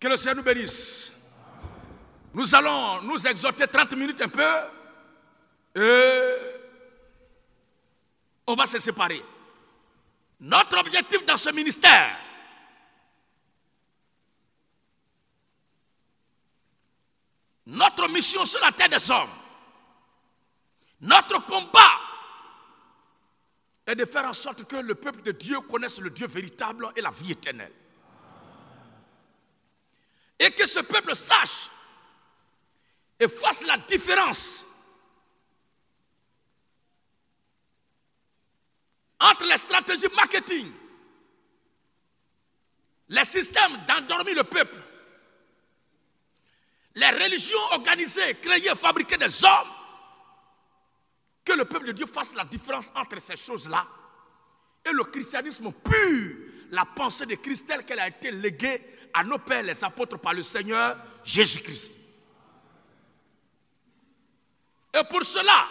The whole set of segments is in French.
Que le Seigneur nous bénisse. Nous allons nous exhorter 30 minutes un peu et on va se séparer. Notre objectif dans ce ministère, notre mission sur la terre des hommes, notre combat est de faire en sorte que le peuple de Dieu connaisse le Dieu véritable et la vie éternelle. Et que ce peuple sache et fasse la différence entre les stratégies marketing, les systèmes d'endormir le peuple, les religions organisées, créées, fabriquées des hommes, que le peuple de Dieu fasse la différence entre ces choses-là et le christianisme pur, la pensée de Christ telle qu'elle a été léguée à nos pères les apôtres par le Seigneur Jésus-Christ. Et pour cela,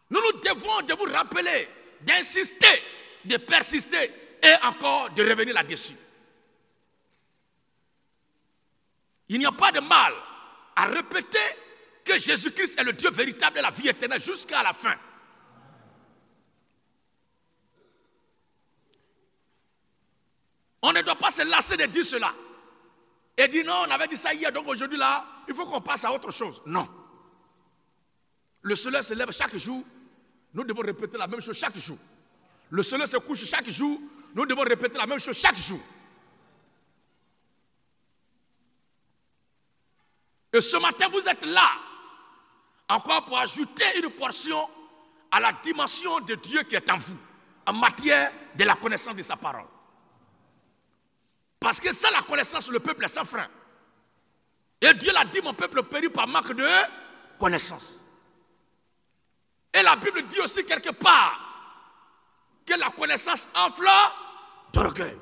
nous nous devons de vous rappeler, d'insister, de persister et encore de revenir là-dessus. Il n'y a pas de mal à répéter que Jésus-Christ est le Dieu véritable de la vie éternelle jusqu'à la fin. On ne doit pas se lasser de dire cela. Et dire non, on avait dit ça hier, donc aujourd'hui là, il faut qu'on passe à autre chose. Non. Le soleil se lève chaque jour, nous devons répéter la même chose chaque jour. Le soleil se couche chaque jour, nous devons répéter la même chose chaque jour. Et ce matin, vous êtes là, encore pour ajouter une portion à la dimension de Dieu qui est en vous, en matière de la connaissance de sa parole. Parce que sans la connaissance, le peuple est sans frein. Et Dieu l'a dit, mon peuple périt par manque de connaissance. Et la Bible dit aussi quelque part que la connaissance enfle d'orgueil.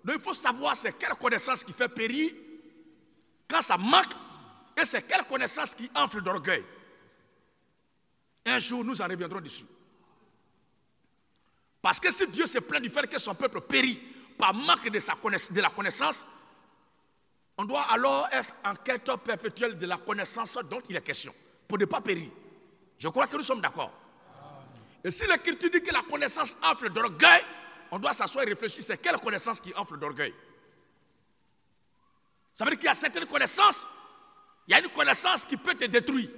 Donc il faut savoir c'est quelle connaissance qui fait périr quand ça manque et c'est quelle connaissance qui enfle d'orgueil. Un jour, nous en reviendrons dessus. Parce que si Dieu se plaint du fait que son peuple périt par manque de la connaissance, on doit alors être en quête perpétuelle de la connaissance dont il est question, pour ne pas périr. Je crois que nous sommes d'accord. Et si l'Écriture dit que la connaissance enfle d'orgueil, on doit s'asseoir et réfléchir, c'est quelle connaissance qui enfle d'orgueil? Ça veut dire qu'il y a certaines connaissances, il y a une connaissance qui peut te détruire.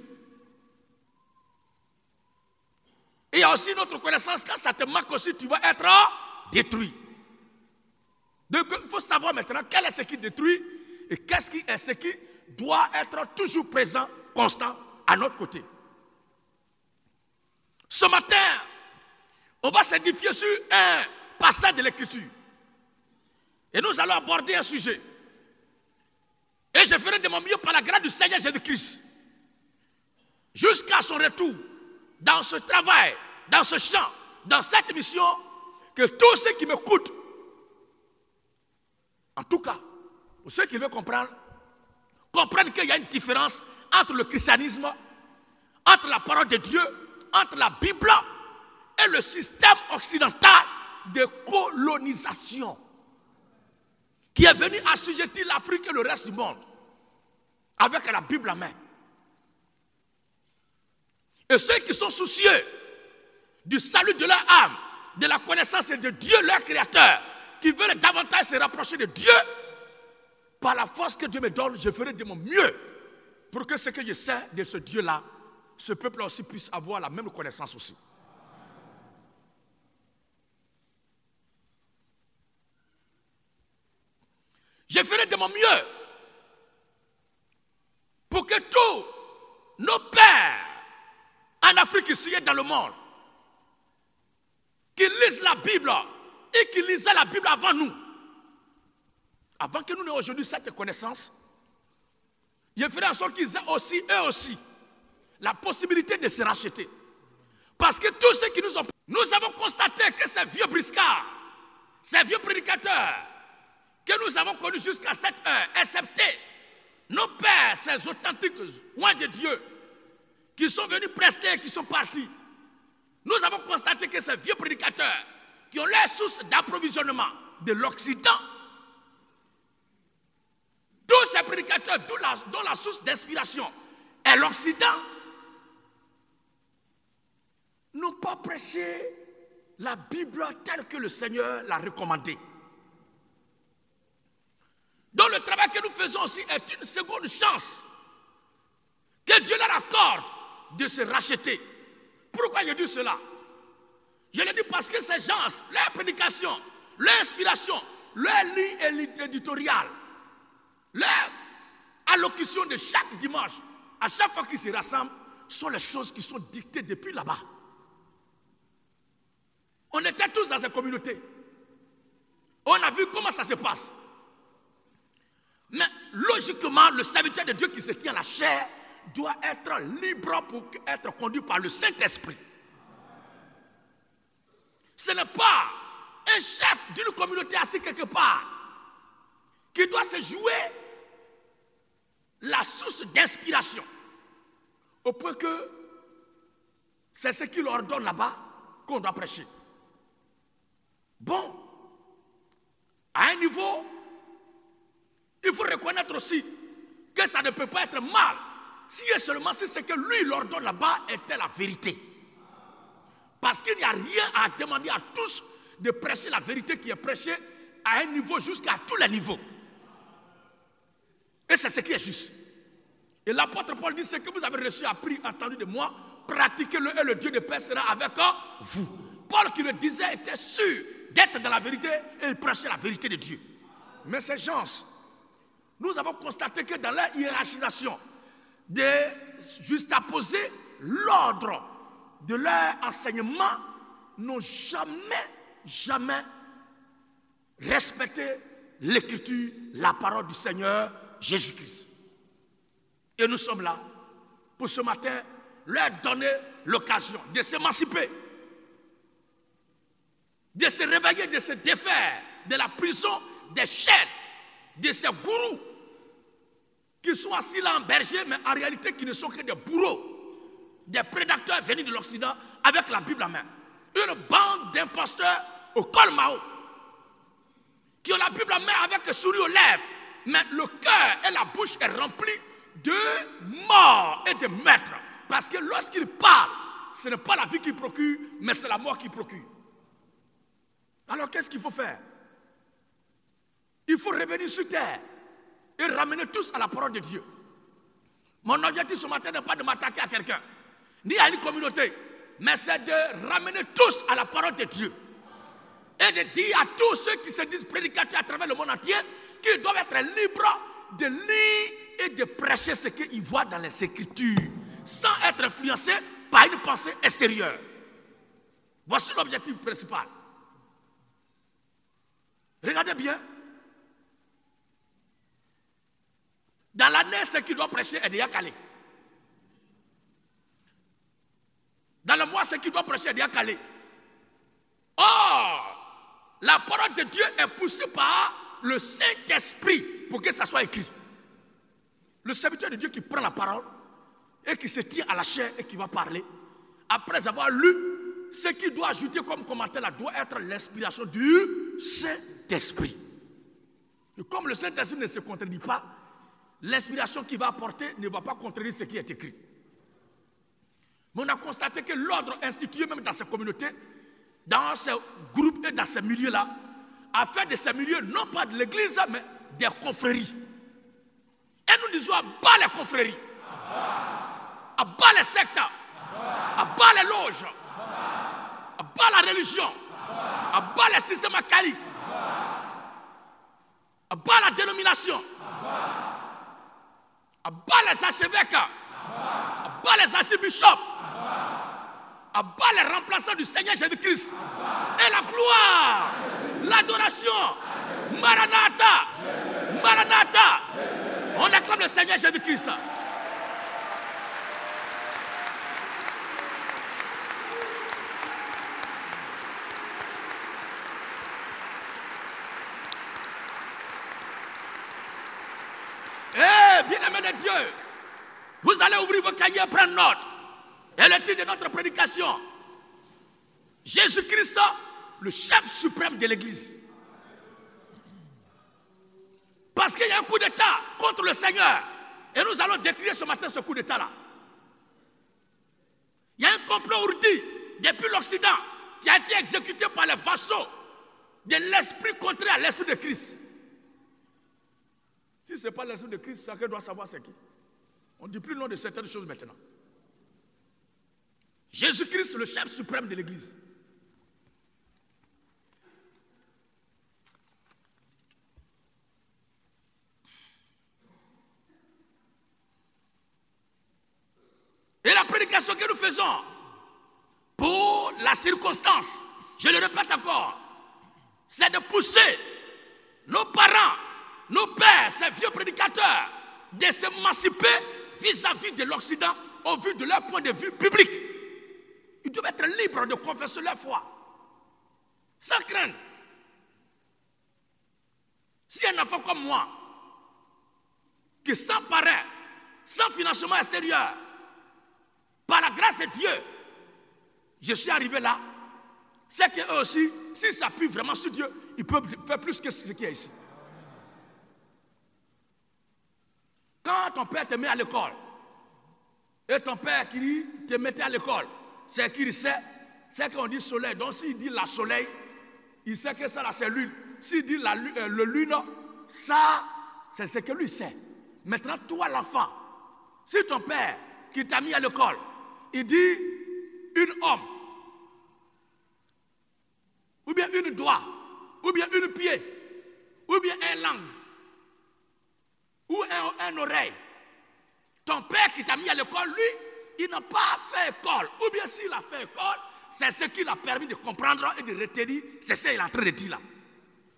Et il y a aussi une autre connaissance, quand ça te manque aussi, tu vas être détruit. Donc il faut savoir maintenant quel est ce qui détruit et qu'est-ce qui est ce qui doit être toujours présent, constant, à notre côté. Ce matin, on va s'édifier sur un passage de l'Écriture. Et nous allons aborder un sujet. Et je ferai de mon mieux par la grâce du Seigneur Jésus-Christ. Jusqu'à son retour, dans ce travail, dans ce champ, dans cette mission, que tous ceux qui m'écoutent, en tout cas, pour ceux qui veulent comprendre, comprennent qu'il y a une différence entre le christianisme, entre la parole de Dieu, entre la Bible et le système occidental de colonisation qui est venu assujettir l'Afrique et le reste du monde avec la Bible en main. Et ceux qui sont soucieux du salut de leur âme, de la connaissance de Dieu, leur Créateur, qui veulent davantage se rapprocher de Dieu, par la force que Dieu me donne, je ferai de mon mieux pour que ce que je sais de ce Dieu-là, ce peuple aussi puisse avoir la même connaissance aussi. Je ferai de mon mieux pour que tous nos pères en Afrique ici et dans le monde qui lisent la Bible et qui lisaient la Bible avant nous, avant que nous n'ayons aujourd'hui cette connaissance, je ferai en sorte qu'ils aient aussi, eux aussi, la possibilité de se racheter. Parce que tous ceux qui nous avons constaté que ces vieux briscards, ces vieux prédicateurs que nous avons connus jusqu'à cette heure, excepté nos pères, ces authentiques loin de Dieu, qui sont venus prester et qui sont partis, nous avons constaté que ces vieux prédicateurs qui ont leur source d'approvisionnement de l'Occident Tous ces prédicateurs dont la source d'inspiration est l'Occident n'ont pas prêché la Bible telle que le Seigneur l'a recommandée. Donc le travail que nous faisons aussi est une seconde chance que Dieu leur accorde de se racheter. Pourquoi je dis cela? Je le dis parce que ces gens, leur prédication, leur inspiration, leur ligne éditoriale, leur allocution de chaque dimanche, à chaque fois qu'ils se rassemblent, sont les choses qui sont dictées depuis là-bas. On était tous dans une communauté. On a vu comment ça se passe. Mais logiquement, le serviteur de Dieu qui se tient à la chair doit être libre pour être conduit par le Saint-Esprit. Ce n'est pas un chef d'une communauté assis quelque part qui doit se jouer la source d'inspiration au point que c'est ce qu'il ordonne là-bas qu'on doit prêcher. Bon, à un niveau, il faut reconnaître aussi que ça ne peut pas être mal si et seulement si ce que lui l'ordonne là-bas était la vérité. Parce qu'il n'y a rien à demander à tous de prêcher la vérité qui est prêchée à un niveau jusqu'à tous les niveaux. Et c'est ce qui est juste. Et l'apôtre Paul dit: ce que vous avez reçu, appris, entendu de moi, pratiquez-le et le Dieu de paix sera avec vous. Paul qui le disait était sûr d'être dans la vérité et il prêchait la vérité de Dieu. Mais ces gens, nous avons constaté que dans leur hiérarchisation, de juxtaposer l'ordre de leur enseignement, n'ont jamais respecté l'écriture, la parole du Seigneur Jésus-Christ. Et nous sommes là pour ce matin leur donner l'occasion de s'émanciper, de se réveiller, de se défaire de la prison des chaînes, de ces gourous qui sont assis là en berger, mais en réalité qui ne sont que des bourreaux, des prédateurs venus de l'Occident avec la Bible en main. Une bande d'imposteurs au col Mao, qui ont la Bible en main avec un sourire aux lèvres, mais le cœur et la bouche est rempli de mort et de meurtre. Parce que lorsqu'ils parlent, ce n'est pas la vie qui procure, mais c'est la mort qui procure. Alors qu'est-ce qu'il faut faire? Il faut revenir sur terre et ramener tous à la parole de Dieu. Mon objectif ce matin n'est pas de m'attaquer à quelqu'un, ni à une communauté, mais c'est de ramener tous à la parole de Dieu. Et de dire à tous ceux qui se disent prédicateurs à travers le monde entier qu'ils doivent être libres de lire et de prêcher ce qu'ils voient dans les Écritures, sans être influencés par une pensée extérieure. Voici l'objectif principal. Regardez bien. Dans l'année, ce qu'il doit prêcher est déjà calé. Dans le mois, ce qu'il doit prêcher est déjà calé. Or, la parole de Dieu est poussée par le Saint-Esprit pour que ça soit écrit. Le serviteur de Dieu qui prend la parole et qui se tient à la chair et qui va parler, après avoir lu, ce qu'il doit ajouter comme commentaire là doit être l'inspiration du Saint-Esprit. Et comme le Saint-Esprit ne se contredit pas, l'inspiration qu'il va apporter ne va pas contredire ce qui est écrit. Mais on a constaté que l'ordre institué même dans ces communautés, dans ces groupes et dans ces milieux-là, a fait de ces milieux non pas de l'église, mais des confréries. Et nous disons à bas les confréries, à bas les sectes, à bas les loges, à bas la religion, à bas les systèmes archaïques, à bas la dénomination, à bas les archevêques, à bas les archibishops, à bas les remplaçants du Seigneur Jésus-Christ. Et la gloire, l'adoration, Maranatha, Maranatha. On acclame le Seigneur Jésus-Christ. Eh, bien-aimés de Dieu, vous allez ouvrir vos cahiers et prendre note. Et le titre de notre prédication, Jésus-Christ, le chef suprême de l'Église. Parce qu'il y a un coup d'État contre le Seigneur. Et nous allons décrire ce matin ce coup d'État-là. Il y a un complot ourdi depuis l'Occident qui a été exécuté par les vassaux de l'esprit contraire à l'esprit de Christ. Si ce n'est pas l'esprit de Christ, chacun doit savoir c'est qui. On ne dit plus le nom de certaines choses maintenant. Jésus-Christ, le chef suprême de l'Église. Et la prédication que nous faisons, pour la circonstance, je le répète encore, c'est de pousser nos parents, nos pères, ces vieux prédicateurs, de s'émanciper vis-à-vis de l'Occident au vu de leur point de vue biblique. Ils doivent être libres de confesser leur foi, sans craindre. Si un enfant comme moi, qui sans parrain, sans financement extérieur, par la grâce de Dieu, je suis arrivé là, c'est qu'eux aussi, s'ils s'appuient vraiment sur Dieu, ils peuvent faire plus que ce qu'il y a ici. Quand ton père te met à l'école, et ton père qui te mettait à l'école, c'est qu'il sait, c'est qu'on dit soleil. Donc s'il dit la soleil, il sait que ça là c'est lune. S'il dit le lune, ça c'est ce que lui sait. Maintenant toi l'enfant, si ton père qui t'a mis à l'école, il dit une homme, ou bien une doigt, ou bien une pied, ou bien un langue, ou un oreille. Ton père qui t'a mis à l'école, lui, il n'a pas fait école. Ou bien s'il a fait école, c'est ce qui l'a permis de comprendre et de retenir. C'est ce qu'il est en train de dire là.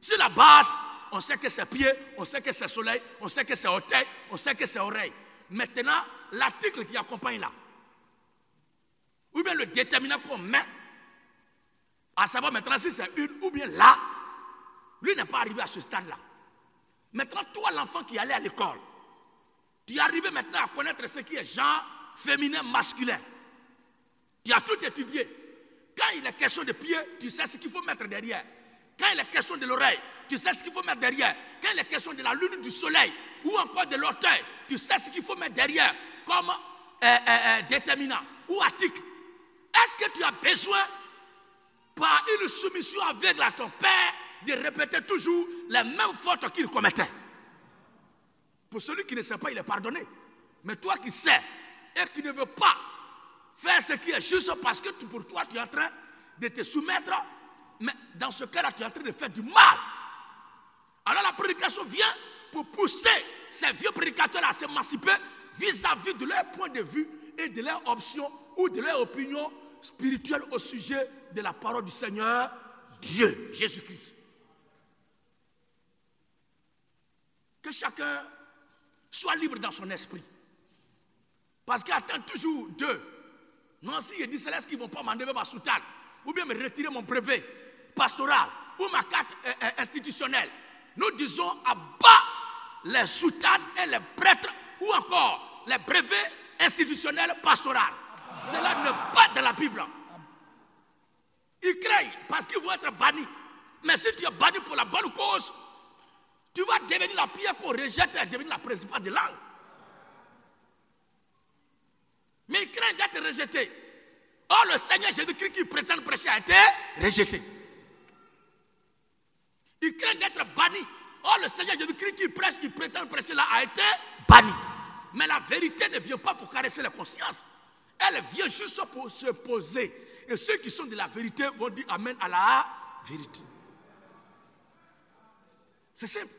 Sur la base, on sait que c'est pied, on sait que c'est soleil, on sait que c'est orteil, on sait que c'est oreille. Maintenant, l'article qui accompagne là, ou bien le déterminant qu'on met, à savoir maintenant si c'est une ou bien là, lui n'est pas arrivé à ce stade-là. Maintenant, toi, l'enfant qui allait à l'école, tu es arrivé maintenant à connaître ce qui est genre, féminin, masculin. Tu as tout étudié. Quand il est question de pied, tu sais ce qu'il faut mettre derrière. Quand il est question de l'oreille, tu sais ce qu'il faut mettre derrière. Quand il est question de la lune, du soleil, ou encore de l'orteil, tu sais ce qu'il faut mettre derrière comme déterminant ou article. Est-ce que tu as besoin, par une soumission aveugle à ton père, de répéter toujours les mêmes fautes qu'il commettait? Pour celui qui ne sait pas, il est pardonné. Mais toi qui sais et qui ne veux pas faire ce qui est juste parce que pour toi, tu es en train de te soumettre, mais dans ce cas-là, tu es en train de faire du mal. Alors la prédication vient pour pousser ces vieux prédicateurs à s'émanciper vis-à-vis de leur point de vue et de leur option ou de leur opinion spirituelle au sujet de la parole du Seigneur, Dieu, Jésus-Christ. Que chacun soit libre dans son esprit. Parce qu'il attend toujours d'eux. Non, si je dis cela, est-ce qu'ils ne vont pas m'enlever ma soutane, ou bien me retirer mon brevet pastoral, ou ma carte institutionnelle. Nous disons à bas les soutanes et les prêtres, ou encore les brevets institutionnels pastoraux. Cela n'est pas dans la Bible. Ils craignent parce qu'ils vont être bannis. Mais si tu es banni pour la bonne cause, tu vas devenir la pierre qu'on rejette et devenir la principale de langue. Mais ils craignent d'être rejetés. Or, le Seigneur Jésus-Christ qui prétend prêcher a été rejeté. Ils craignent d'être bannis. Or, le Seigneur Jésus-Christ qui prêche, qui prétend prêcher là a été banni. Mais la vérité ne vient pas pour caresser la conscience. Elle vient juste pour se poser. Et ceux qui sont de la vérité vont dire amen à la vérité. C'est simple.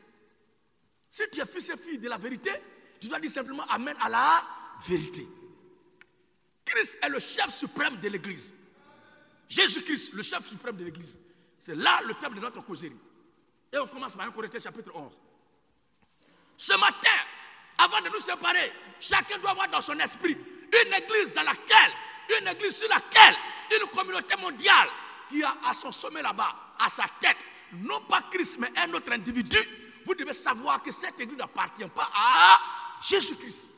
Si tu es fils et fille de la vérité, tu dois dire simplement amen à la vérité. Christ est le chef suprême de l'Église. Jésus-Christ, le chef suprême de l'Église. C'est là le thème de notre causerie. Et on commence par 1 Corinthiens chapitre 11. Ce matin, avant de nous séparer, chacun doit avoir dans son esprit une église dans laquelle, une église sur laquelle, une communauté mondiale qui a à son sommet là-bas, à sa tête, non pas Christ, mais un autre individu. Vous devez savoir que cette église n'appartient pas à Jésus-Christ.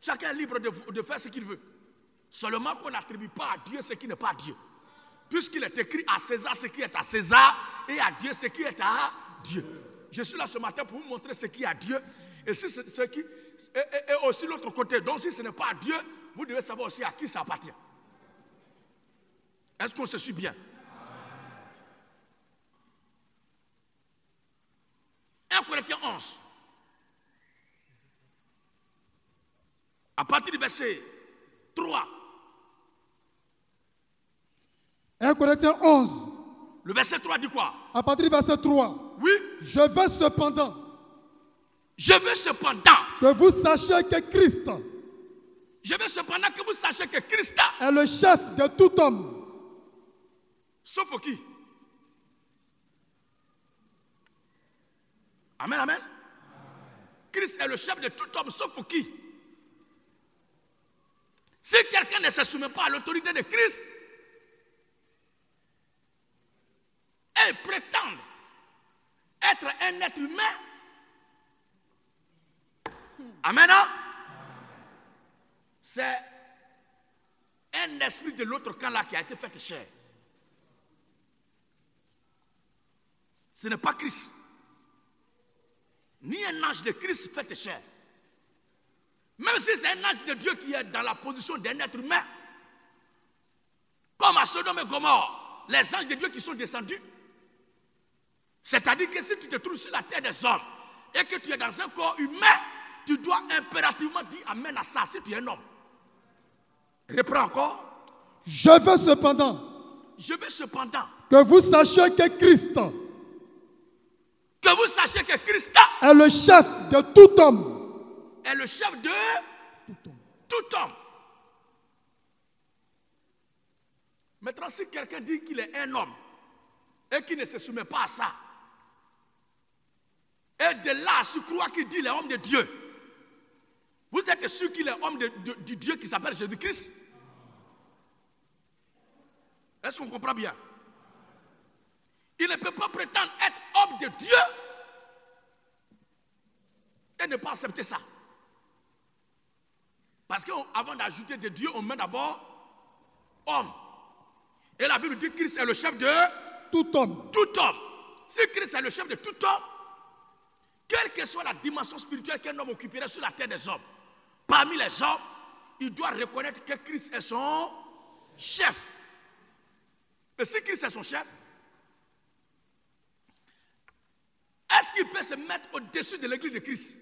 Chacun est libre de faire ce qu'il veut. Seulement qu'on n'attribue pas à Dieu ce qui n'est pas à Dieu. Puisqu'il est écrit à César ce qui est à César et à Dieu ce qui est à Dieu. je suis là ce matin pour vous montrer ce qui est à Dieu. Et si ce qui est aussi l'autre côté. Donc si ce n'est pas à Dieu, vous devez savoir aussi à qui ça appartient. Est-ce qu'on se suit bien? 1 Corinthiens 11. À partir du verset 3. 1 Corinthiens 11. Le verset 3 dit quoi? À partir du verset 3. Oui. Je veux cependant que vous sachiez que Christ est le chef de tout homme. Sauf qui? Amen, amen. Christ est le chef de tout homme, sauf qui? Si quelqu'un ne se soumet pas à l'autorité de Christ et prétend être un être humain, amen, hein? C'est un esprit de l'autre camp là qui a été fait chair. Ce n'est pas Christ. Ni un ange de Christ fait chair. Même si c'est un ange de Dieu qui est dans la position d'un être humain, comme à Sodome et Gomorrhe, les anges de Dieu qui sont descendus. C'est-à-dire que si tu te trouves sur la terre des hommes et que tu es dans un corps humain, tu dois impérativement dire amen à ça si tu es un homme. Reprends encore. Je veux cependant que vous sachiez que Christ est le chef de tout homme. Est le chef de tout homme. Maintenant, si quelqu'un dit qu'il est un homme et qu'il ne se soumet pas à ça, et de là à se croire qu'il dit qu'il est homme de Dieu, vous êtes sûr qu'il est homme du Dieu qui s'appelle Jésus-Christ? Est-ce qu'on comprend bien? Il ne peut pas prétendre être homme de Dieu et ne pas accepter ça. Parce qu'avant d'ajouter de Dieu, on met d'abord homme. Et la Bible dit que Christ est le chef de tout homme. Tout homme. Si Christ est le chef de tout homme, quelle que soit la dimension spirituelle qu'un homme occuperait sur la terre des hommes, parmi les hommes, il doit reconnaître que Christ est son chef. Et si Christ est son chef, est-ce qu'il peut se mettre au-dessus de l'église de Christ?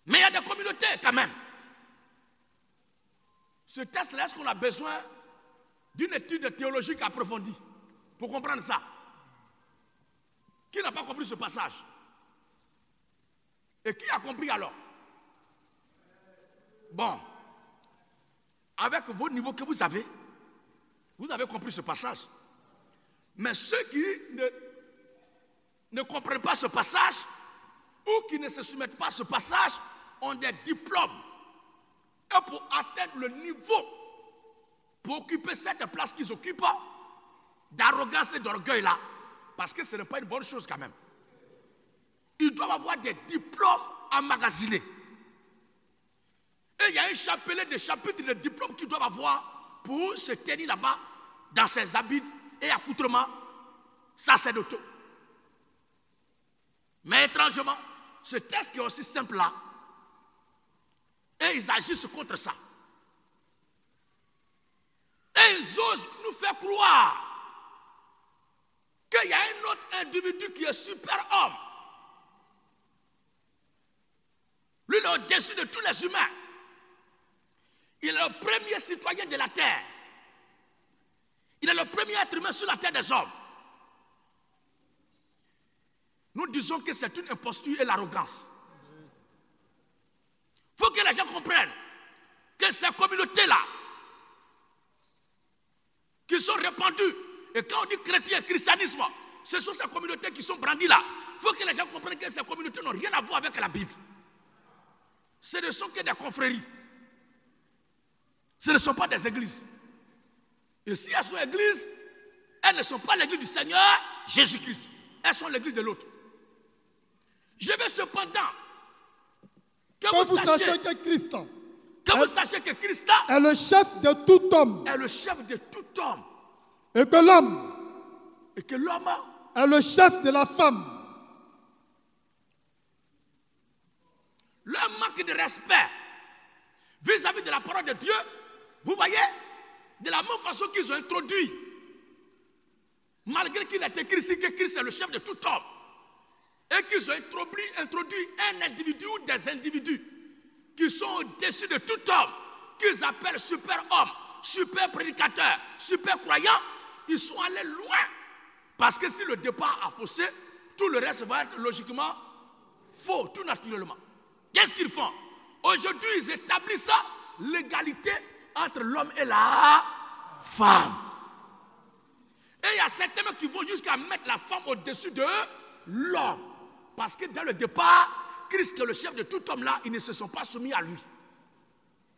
Mais il y a des communautés quand même. Ce test-là, est-ce qu'on a besoin d'une étude théologique approfondie pour comprendre ça? Qui n'a pas compris ce passage? Et qui a compris alors? Bon, avec vos niveaux que vous avez compris ce passage. Mais ceux qui ne comprennent pas ce passage ou qui ne se soumettent pas à ce passage ont des diplômes. Et pour atteindre le niveau, pour occuper cette place qu'ils occupent, d'arrogance et d'orgueil là, parce que ce n'est pas une bonne chose quand même. Ils doivent avoir des diplômes emmagasinés. Et il y a un chapelet de chapitres de diplômes qu'ils doivent avoir pour se tenir là-bas dans ses habits et accoutrements sacerdotaux. Mais étrangement, ce texte qui est aussi simple là, et ils agissent contre ça. Et ils osent nous faire croire qu'il y a un autre individu qui est super homme. Lui, il est au-dessus de tous les humains. Il est le premier citoyen de la terre. Il est le premier être humain sur la terre des hommes. Nous disons que c'est une imposture et l'arrogance. Il faut que les gens comprennent que ces communautés-là, qui sont répandues, et quand on dit chrétien et christianisme, ce sont ces communautés qui sont brandies là. Il faut que les gens comprennent que ces communautés n'ont rien à voir avec la Bible. Ce ne sont que des confréries. Ce ne sont pas des églises. Et si elles sont églises, elles ne sont pas l'église du Seigneur Jésus-Christ. Elles sont l'église de l'autre. Je veux cependant que vous sachiez que Christ vous sachiez que Christ est le chef de tout homme. Est le chef de tout homme. Et que l'homme Et que l'homme est le chef de la femme. Leur manque de respect vis-à-vis de la parole de Dieu, vous voyez, de la même façon qu'ils ont introduit, malgré qu'il est écrit ici que Christ est le chef de tout homme, et qu'ils ont introduit un individu ou des individus qui sont au-dessus de tout homme, qu'ils appellent super homme, super prédicateur, super croyant, ils sont allés loin. Parce que si le départ a faussé, tout le reste va être logiquement faux, tout naturellement. Qu'est-ce qu'ils font? Aujourd'hui, ils établissent l'égalité entre l'homme et la femme. Et il y a certains qui vont jusqu'à mettre la femme au-dessus de l'homme. Parce que dès le départ, Christ est le chef de tout homme là, ils ne se sont pas soumis à lui.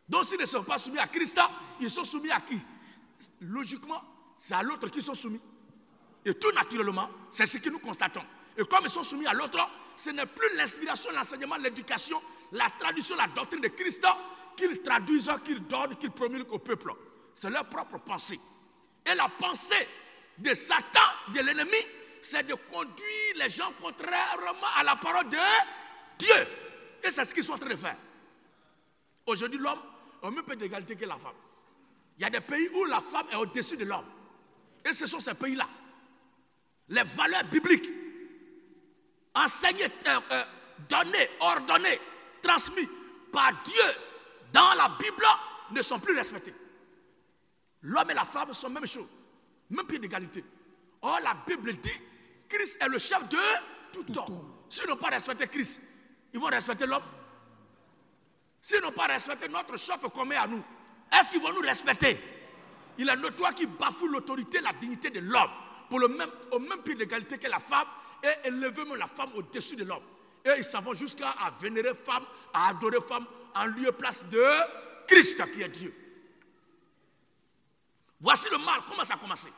Donc s'ils ne sont pas soumis à Christ, ils sont soumis à qui? Logiquement, c'est à l'autre qu'ils sont soumis. Et tout naturellement, c'est ce que nous constatons. Et comme ils sont soumis à l'autre, ce n'est plus l'inspiration, l'enseignement, l'éducation, la traduction, la doctrine de Christ qu'ils traduisent, qu'ils donnent, qu'ils promulguent au peuple. C'est leur propre pensée. Et la pensée de Satan, de l'ennemi, c'est de conduire les gens contrairement à la parole de Dieu. Et c'est ce qu'ils sont en train de faire. Aujourd'hui, l'homme a même peu d'égalité que la femme. Il y a des pays où la femme est au-dessus de l'homme. Et ce sont ces pays-là. Les valeurs bibliques enseignées, données, ordonnées, transmises par Dieu dans la Bible ne sont plus respectées. L'homme et la femme sont même chose, même pied d'égalité. Or, la Bible dit Christ est le chef de tout homme. S'ils n'ont pas respecté Christ, ils vont respecter l'homme. S'ils n'ont pas respecté notre chef commun à nous, est-ce qu'ils vont nous respecter? Il est notoire qu'ils bafouent l'autorité, la dignité de l'homme pour au même pied d'égalité que la femme et élever même la femme au-dessus de l'homme. Et ils s'en vont jusqu'à vénérer femme, à adorer femme en lieu et place de Christ qui est Dieu. Voici le mal, comment ça a commencé.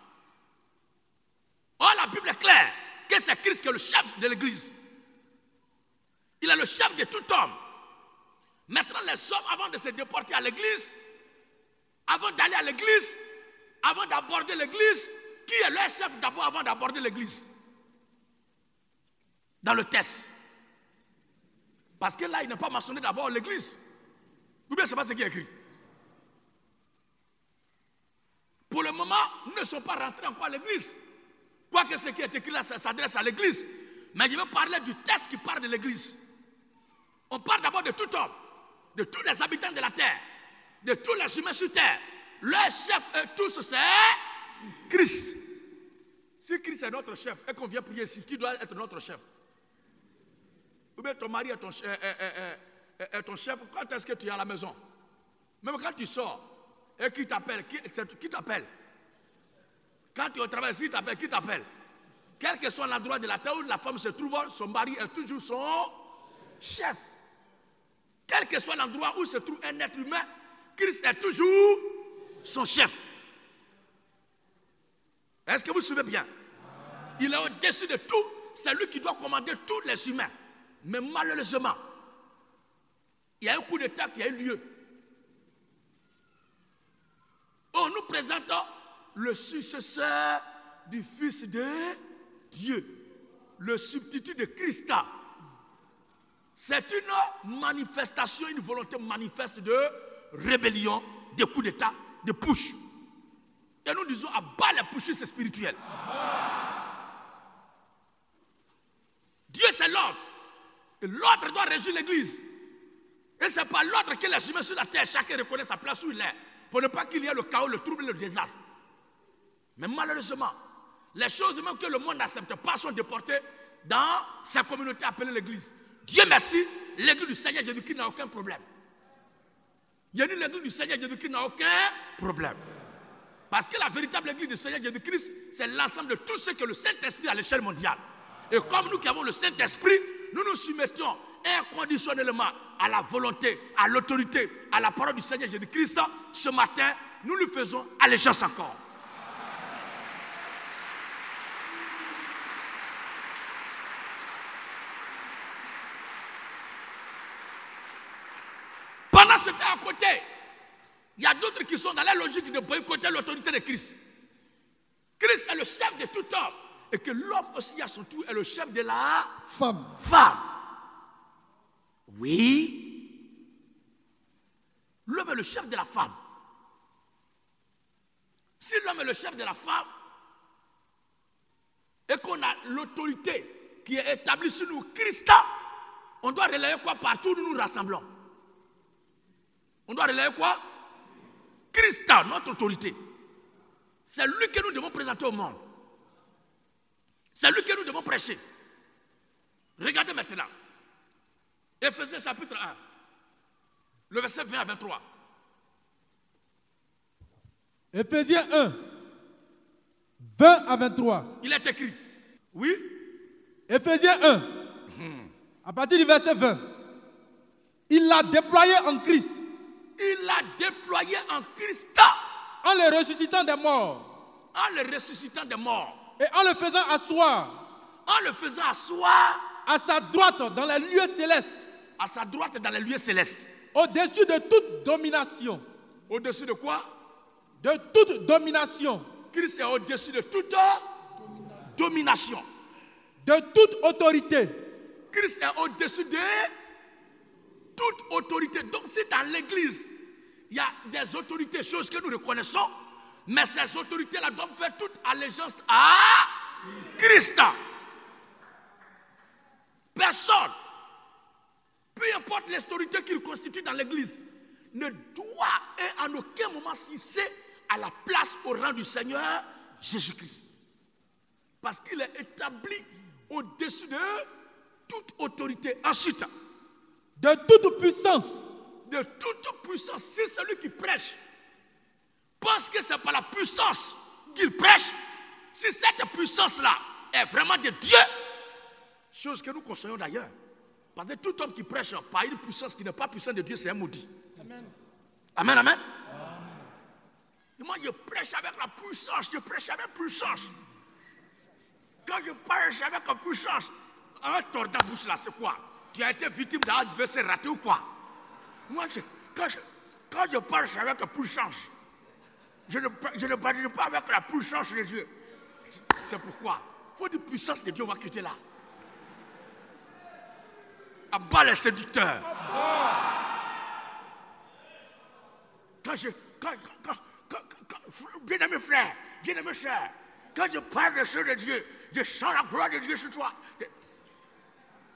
Or, la Bible est claire que c'est Christ qui est le chef de l'Église. Il est le chef de tout homme. Maintenant, les hommes, avant de se déporter à l'Église, avant d'aller à l'Église, avant d'aborder l'Église, qui est leur chef d'abord avant d'aborder l'Église? Dans le texte. Parce que là, il n'est pas mentionné d'abord l'Église. Ou bien, ce n'est pas ce qui est écrit. Pour le moment, nous ne sommes pas rentrés encore à l'Église. Quoique ce qui est écrit là, ça s'adresse à l'Église. Mais je veux parler du texte qui parle de l'Église. On parle d'abord de tout homme, de tous les habitants de la terre, de tous les humains sur terre. Leur chef et tous, c'est Christ. Si Christ est notre chef et qu'on vient prier ici, qui doit être notre chef? Ou bien ton mari est ton chef, quand est-ce que tu es à la maison? Même quand tu sors, et qui t'appelle? Qui t'appelle? Quand tu es au travail, qui t'appelle? Qui t'appelle? Quel que soit l'endroit de la terre où la femme se trouve, son mari est toujours son chef. Quel que soit l'endroit où se trouve un être humain, Christ est toujours son chef. Est-ce que vous suivez bien? Il est au-dessus de tout. C'est lui qui doit commander tous les humains. Mais malheureusement, il y a un coup d'état qui a eu lieu. On nous présente le successeur du Fils de Dieu, le substitut de Christ. C'est une manifestation, une volonté manifeste de rébellion, de coup d'état, de push. Et nous disons à bas les pushistes spirituels. Dieu c'est l'ordre. Et l'ordre doit régir l'église. Et c'est pas l'ordre que les humains sur la terre, chacun reconnaît sa place où il est. Pour ne pas qu'il y ait le chaos, le trouble et le désastre. Mais malheureusement, les choses même que le monde n'accepte pas sont déportées dans sa communauté appelée l'église. Dieu merci, l'église du Seigneur Jésus-Christ n'a aucun problème. Il y a une église du Seigneur Jésus-Christ n'a aucun problème. Parce que la véritable église du Seigneur Jésus-Christ, c'est l'ensemble de tout ce que le Saint-Esprit à l'échelle mondiale. Et comme nous qui avons le Saint-Esprit, nous nous soumettons inconditionnellement à la volonté, à l'autorité, à la parole du Seigneur Jésus-Christ. Ce matin, nous lui faisons allégeance encore. Pendant ce temps à côté, il y a d'autres qui sont dans la logique de boycotter l'autorité de Christ. Christ est le chef de tout homme. et que l'homme aussi à son tour est le chef de la femme. femme. Oui. L'homme est le chef de la femme. Si l'homme est le chef de la femme et qu'on a l'autorité qui est établie sur nous, Christ, on doit relayer quoi partout où nous nous rassemblons? On doit relayer quoi? Christ, notre autorité. C'est lui que nous devons présenter au monde. C'est lui que nous devons prêcher. Regardez maintenant. Éphésiens chapitre 1, le verset 20 à 23. Éphésiens 1, 20 à 23. Il est écrit. Oui. Éphésiens 1, à partir du verset 20. Il l'a déployé en Christ. Il l'a déployé en Christ. En le ressuscitant des morts. En le ressuscitant des morts. Et en le faisant asseoir. En le faisant asseoir. À sa droite dans les lieux célestes. À sa droite dans les lieux célestes. Au-dessus de toute domination. Au-dessus de quoi? De toute domination. Christ est au-dessus de toute domination. De toute autorité. Christ est au-dessus de toute autorité. Donc si dans l'église, il y a des autorités, choses que nous reconnaissons, mais ces autorités-là doivent faire toute allégeance à Christ. Personne, peu importe les autorités qu'il constitue dans l'église, ne doit et en aucun moment cesser à la place au rang du Seigneur Jésus-Christ. Parce qu'il est établi au-dessus de toute autorité. Ensuite, de toute puissance. De toute puissance. Si celui qui prêche pense que c'est par la puissance qu'il prêche, si cette puissance-là est vraiment de Dieu, chose que nous conseillons d'ailleurs, parce que tout homme qui prêche par une puissance qui n'est pas puissante de Dieu, c'est un maudit. Amen. Amen, amen. Et moi, je prêche avec la puissance, je prêche avec puissance. Quand je prêche avec la puissance, un tordant bouche là, c'est quoi? Tu as été victime d'un adversaire raté ou quoi? Moi, quand je parle avec la puissance, je ne parle pas avec la puissance de Dieu. C'est pourquoi il faut une puissance de Dieu, on va quitter là. Abat les séducteurs. Bien-aimé frère, bien-aimé frère, quand je parle des choses de Dieu, je sens la gloire de Dieu sur toi.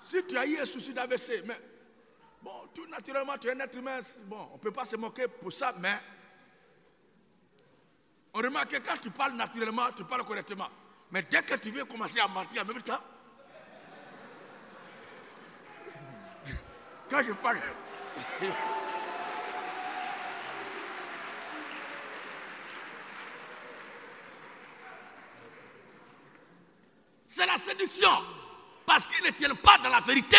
Si tu as eu un souci d'AVC, mais bon, tout naturellement, tu es un être humain, bon, on ne peut pas se moquer pour ça, mais on remarque que quand tu parles naturellement, tu parles correctement. Mais dès que tu veux commencer à mentir en même temps, quand je parle... C'est la séduction. Parce qu'ils ne tiennent pas dans la vérité.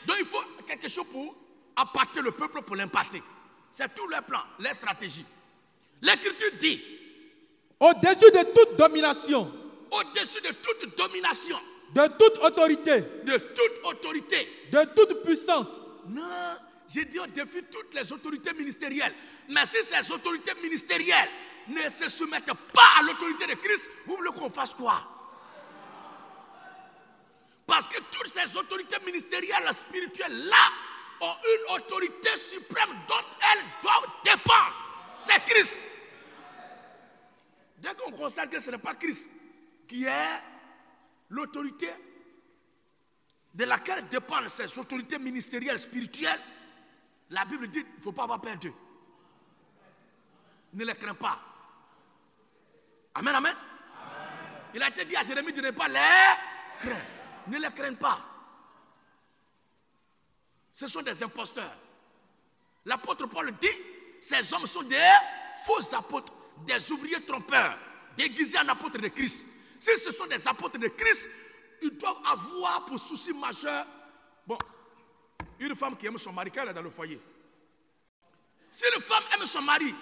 Donc il faut quelque chose pour appâter le peuple, pour l'impacter. C'est tout leur plan, leur stratégie. L'Écriture dit, au-dessus de toute domination. Au-dessus de toute domination. De toute autorité. De toute autorité. De toute puissance. Non, j'ai dit on défie toutes les autorités ministérielles. Mais si ces autorités ministérielles ne se soumettent pas à l'autorité de Christ, vous voulez qu'on fasse quoi? Parce que toutes ces autorités ministérielles spirituelles-là ont une autorité suprême dont elles doivent dépendre. C'est Christ. Dès qu'on constate que ce n'est pas Christ qui est l'autorité de laquelle dépendent ces autorités ministérielles spirituelles, la Bible dit qu'il ne faut pas avoir peur d'eux. Ne les crains pas. Amen, amen. Il a été dit à Jérémie de ne pas les craindre. Ne les craignent pas. Ce sont des imposteurs. L'apôtre Paul dit, ces hommes sont des faux apôtres, des ouvriers trompeurs, déguisés en apôtres de Christ. Si ce sont des apôtres de Christ, ils doivent avoir pour souci majeur, bon, une femme qui aime son mari, qu'elle est dans le foyer. Si une femme aime son mari,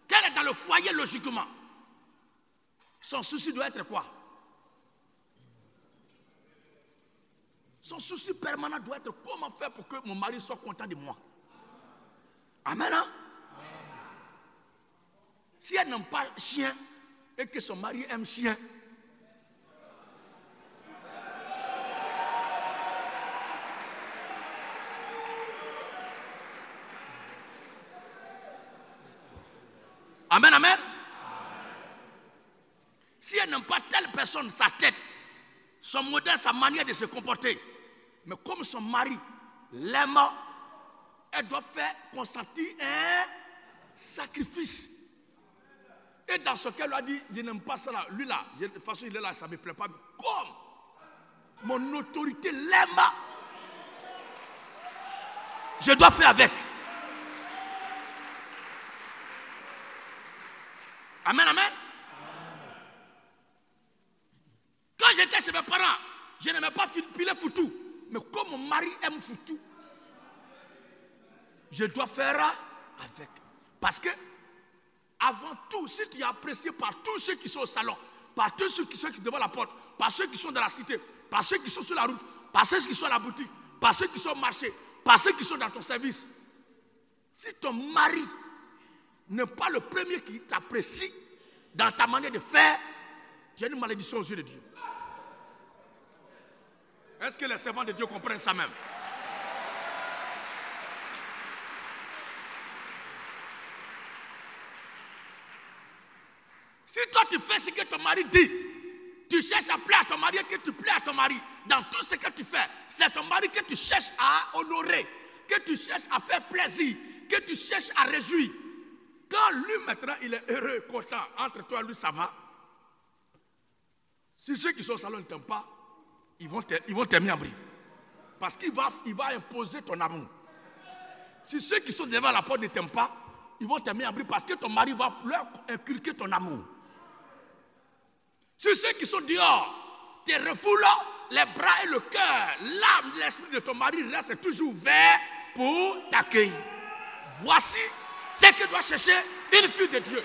qu'elle est dans le foyer logiquement, son souci doit être quoi? Son souci permanent doit être comment faire pour que mon mari soit content de moi. Amen, hein? Si elle n'aime pas chien et que son mari aime chien, Amen, amen. Si elle n'aime pas telle personne, sa tête, son modèle, sa manière de se comporter, mais comme son mari l'aime, elle doit faire consentir un sacrifice. Et dans ce qu'elle lui a dit, je n'aime pas ça là, lui là, de toute façon il est là, ça ne me plaît pas. Comme mon autorité l'aime, je dois faire avec. Amen, amen. Quand j'étais chez mes parents, je n'aimais pas piler foutu. Mais comme mon mari aime foutu, je dois faire avec. Parce que, avant tout, si tu es apprécié par tous ceux qui sont au salon, par tous ceux qui sont devant la porte, par ceux qui sont dans la cité, par ceux qui sont sur la route, par ceux qui sont à la boutique, par ceux qui sont au marché, par ceux qui sont dans ton service, si ton mari n'est pas le premier qui t'apprécie dans ta manière de faire, tu as une malédiction aux yeux de Dieu. Est-ce que les servants de Dieu comprennent ça même? Si toi tu fais ce que ton mari dit, tu cherches à plaire à ton mari et que tu plais à ton mari, dans tout ce que tu fais, c'est ton mari que tu cherches à honorer, que tu cherches à faire plaisir, que tu cherches à réjouir. Quand lui maintenant il est heureux, content, entre toi et lui ça va. Si ceux qui sont au salon ne t'aiment pas, ils vont t'aimer en bris. Parce qu'il va imposer ton amour. Si ceux qui sont devant la porte ne t'aiment pas, ils vont t'aimer en bris parce que ton mari va leur inculquer ton amour. Si ceux qui sont dehors te refoulent, les bras et le cœur, l'âme, l'esprit de ton mari reste toujours ouvert pour t'accueillir. Voici ce que doit chercher une fille de Dieu.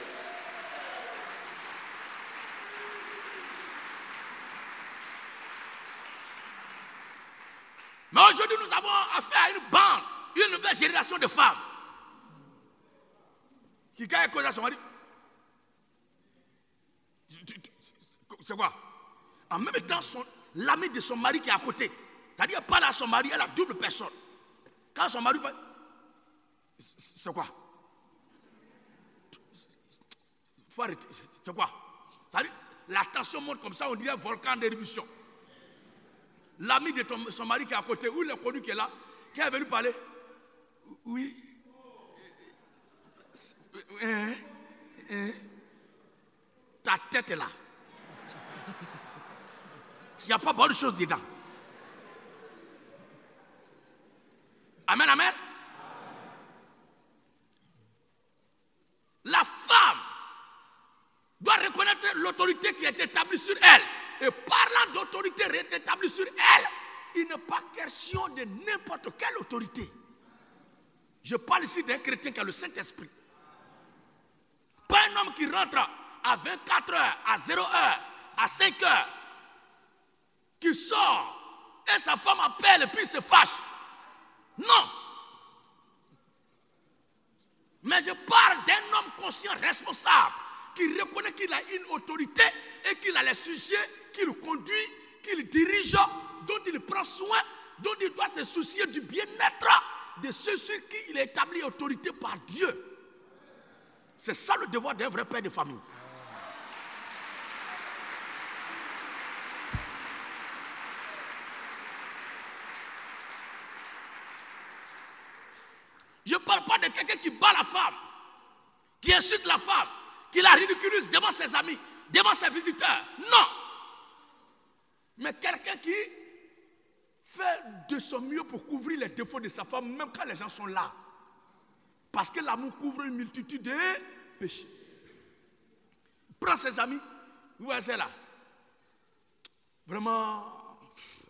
Mais aujourd'hui, nous avons affaire à une bande, une nouvelle génération de femmes qui, quand elle cause à son mari, c'est quoi? En même temps, l'ami de son mari qui est à côté, c'est-à-dire qu'elle parle à son mari, elle a double personne. Quand son mari parle, c'est quoi? Il faut arrêter, c'est quoi? C'est-à-dire, la tension monte comme ça, on dirait un volcan d'éruption. L'ami de son mari qui est à côté, où il est connu qui est là, qui est venu parler. Oui. Ta tête est là. Il n'y a pas bonne chose dedans. Amen, amen. La femme doit reconnaître l'autorité qui est établie sur elle. Et parlant d'autorité établie sur elle, il n'est pas question de n'importe quelle autorité. Je parle ici d'un chrétien qui a le Saint-Esprit. Pas un homme qui rentre à 24 heures, à 0 heure, à 5 heures, qui sort et sa femme appelle et puis se fâche. Non. Mais je parle d'un homme conscient, responsable, qui reconnaît qu'il a une autorité et qu'il a les sujets qu'il conduit, qu'il dirige, dont il prend soin, dont il doit se soucier du bien-être de ceux sur qui il est établi autorité par Dieu. C'est ça le devoir d'un vrai père de famille. Je ne parle pas de quelqu'un qui bat la femme, qui insulte la femme, qui la ridiculise devant ses amis, devant ses visiteurs. Non. Mais quelqu'un qui fait de son mieux pour couvrir les défauts de sa femme, même quand les gens sont là. Parce que l'amour couvre une multitude de péchés. Prends ses amis, vous voyez c'est là. Vraiment,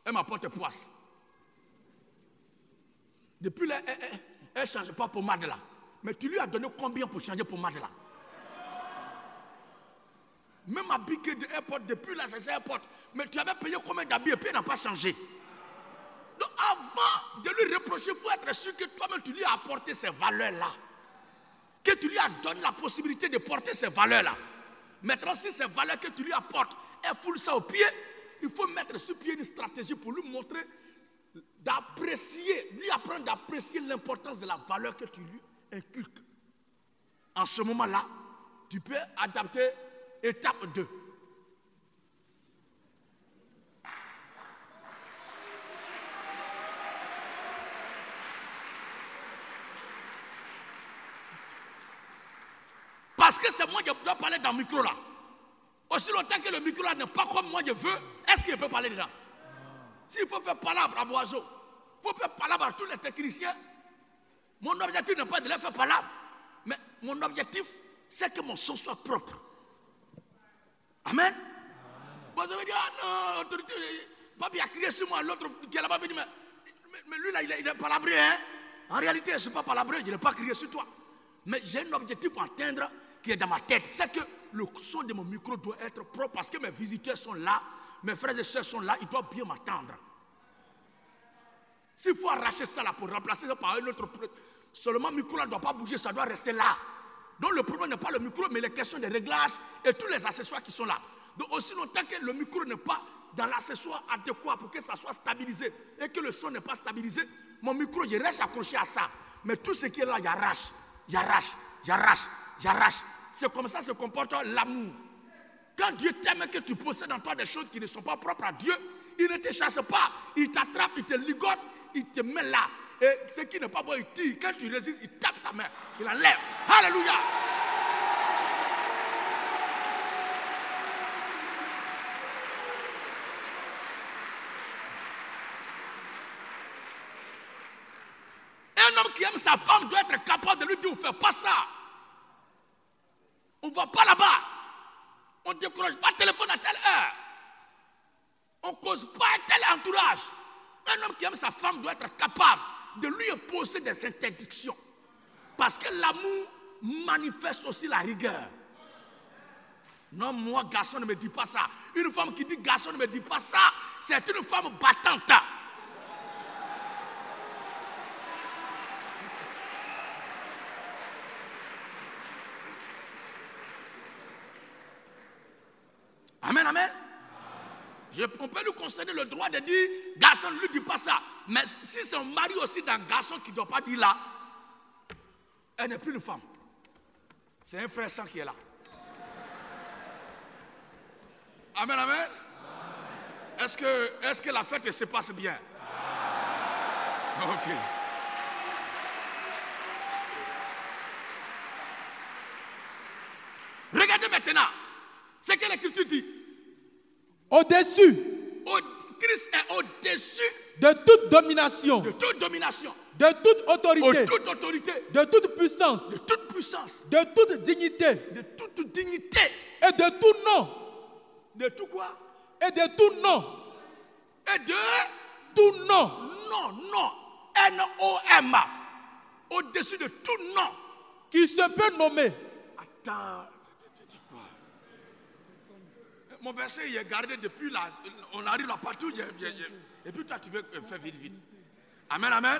elle m'apporte poisse. Depuis là, elle ne change pas pommade là. Mais tu lui as donné combien pour changer pommade là? Même habit que de airport, depuis là, c'est airport. Mais tu avais payé combien d'habits et puis elle n'a pas changé. Donc avant de lui reprocher, il faut être sûr que toi-même tu lui as apporté ces valeurs-là. Que tu lui as donné la possibilité de porter ces valeurs-là. Maintenant, si ces valeurs que tu lui apportes, elle foule ça au pied, il faut mettre sur pied une stratégie pour lui montrer d'apprécier, lui apprendre d'apprécier l'importance de la valeur que tu lui inculques. En ce moment-là, tu peux adapter étape 2. Parce que c'est moi qui dois parler dans le micro là. Aussi longtemps que le micro là n'est pas comme moi je veux, est-ce qu'il peut parler dedans? S'il faut faire palabre à Boiseau, il faut faire palabre à tous les techniciens. Mon objectif n'est pas de les faire palabre, mais mon objectif, c'est que mon son soit propre. Amen. Boiseau veut dire, ah non, autorité, papi a crié sur moi, l'autre qui est là-bas me dit, mais lui là, il est palabré, hein. En réalité, je ne suis pas palabré, je n'ai pas crié sur toi. Mais j'ai un objectif à atteindre qui est dans ma tête. C'est que le son de mon micro doit être propre parce que mes visiteurs sont là, mes frères et sœurs sont là, ils doivent bien m'attendre. S'il faut arracher ça là pour remplacer ça par un autre, seulement le micro là ne doit pas bouger, ça doit rester là. Donc le problème n'est pas le micro, mais les questions de réglage et tous les accessoires qui sont là. Donc aussi longtemps que le micro n'est pas dans l'accessoire adéquat pour que ça soit stabilisé et que le son n'est pas stabilisé, mon micro, je reste accroché à ça. Mais tout ce qui est là, j'arrache. C'est comme ça se comporte l'amour. Quand Dieu t'aime et que tu possèdes en toi des choses qui ne sont pas propres à Dieu, il ne te chasse pas. Il t'attrape, il te ligote, il te met là. Et ce qui n'est pas bon, il tire. Quand tu résistes, il tape ta main. Il enlève. Alléluia. Un homme qui aime sa femme doit être capable de lui dire, on ne fait pas ça. On ne va pas là-bas. On ne décroche pas le téléphone à telle heure. On ne cause pas à tel entourage. Un homme qui aime sa femme doit être capable de lui imposer des interdictions. Parce que l'amour manifeste aussi la rigueur. Non, moi, garçon, ne me dis pas ça. Une femme qui dit garçon, ne me dis pas ça, c'est une femme battante. Amen, amen. On peut lui concéder le droit de dire garçon, ne lui dis pas ça. Mais si c'est un mari aussi d'un garçon qui ne doit pas dire là, elle n'est plus une femme. C'est un frère sang qui est là. Amen, amen. Est-ce que la fête se passe bien? Ok. Regardez maintenant ce que l'Écriture dit. Au-dessus. Christ est au-dessus de toute domination. De toute domination. De toute autorité. De toute autorité. De toute puissance. De toute puissance. De toute dignité. De toute dignité. Et de tout nom. De tout quoi? Et de tout nom. Et de tout nom. Non. N-O-M. Au-dessus de tout nom. Qui se peut nommer. Attends. Mon verset il est gardé depuis là. On arrive là partout. Et puis toi tu veux faire vite. Amen, amen.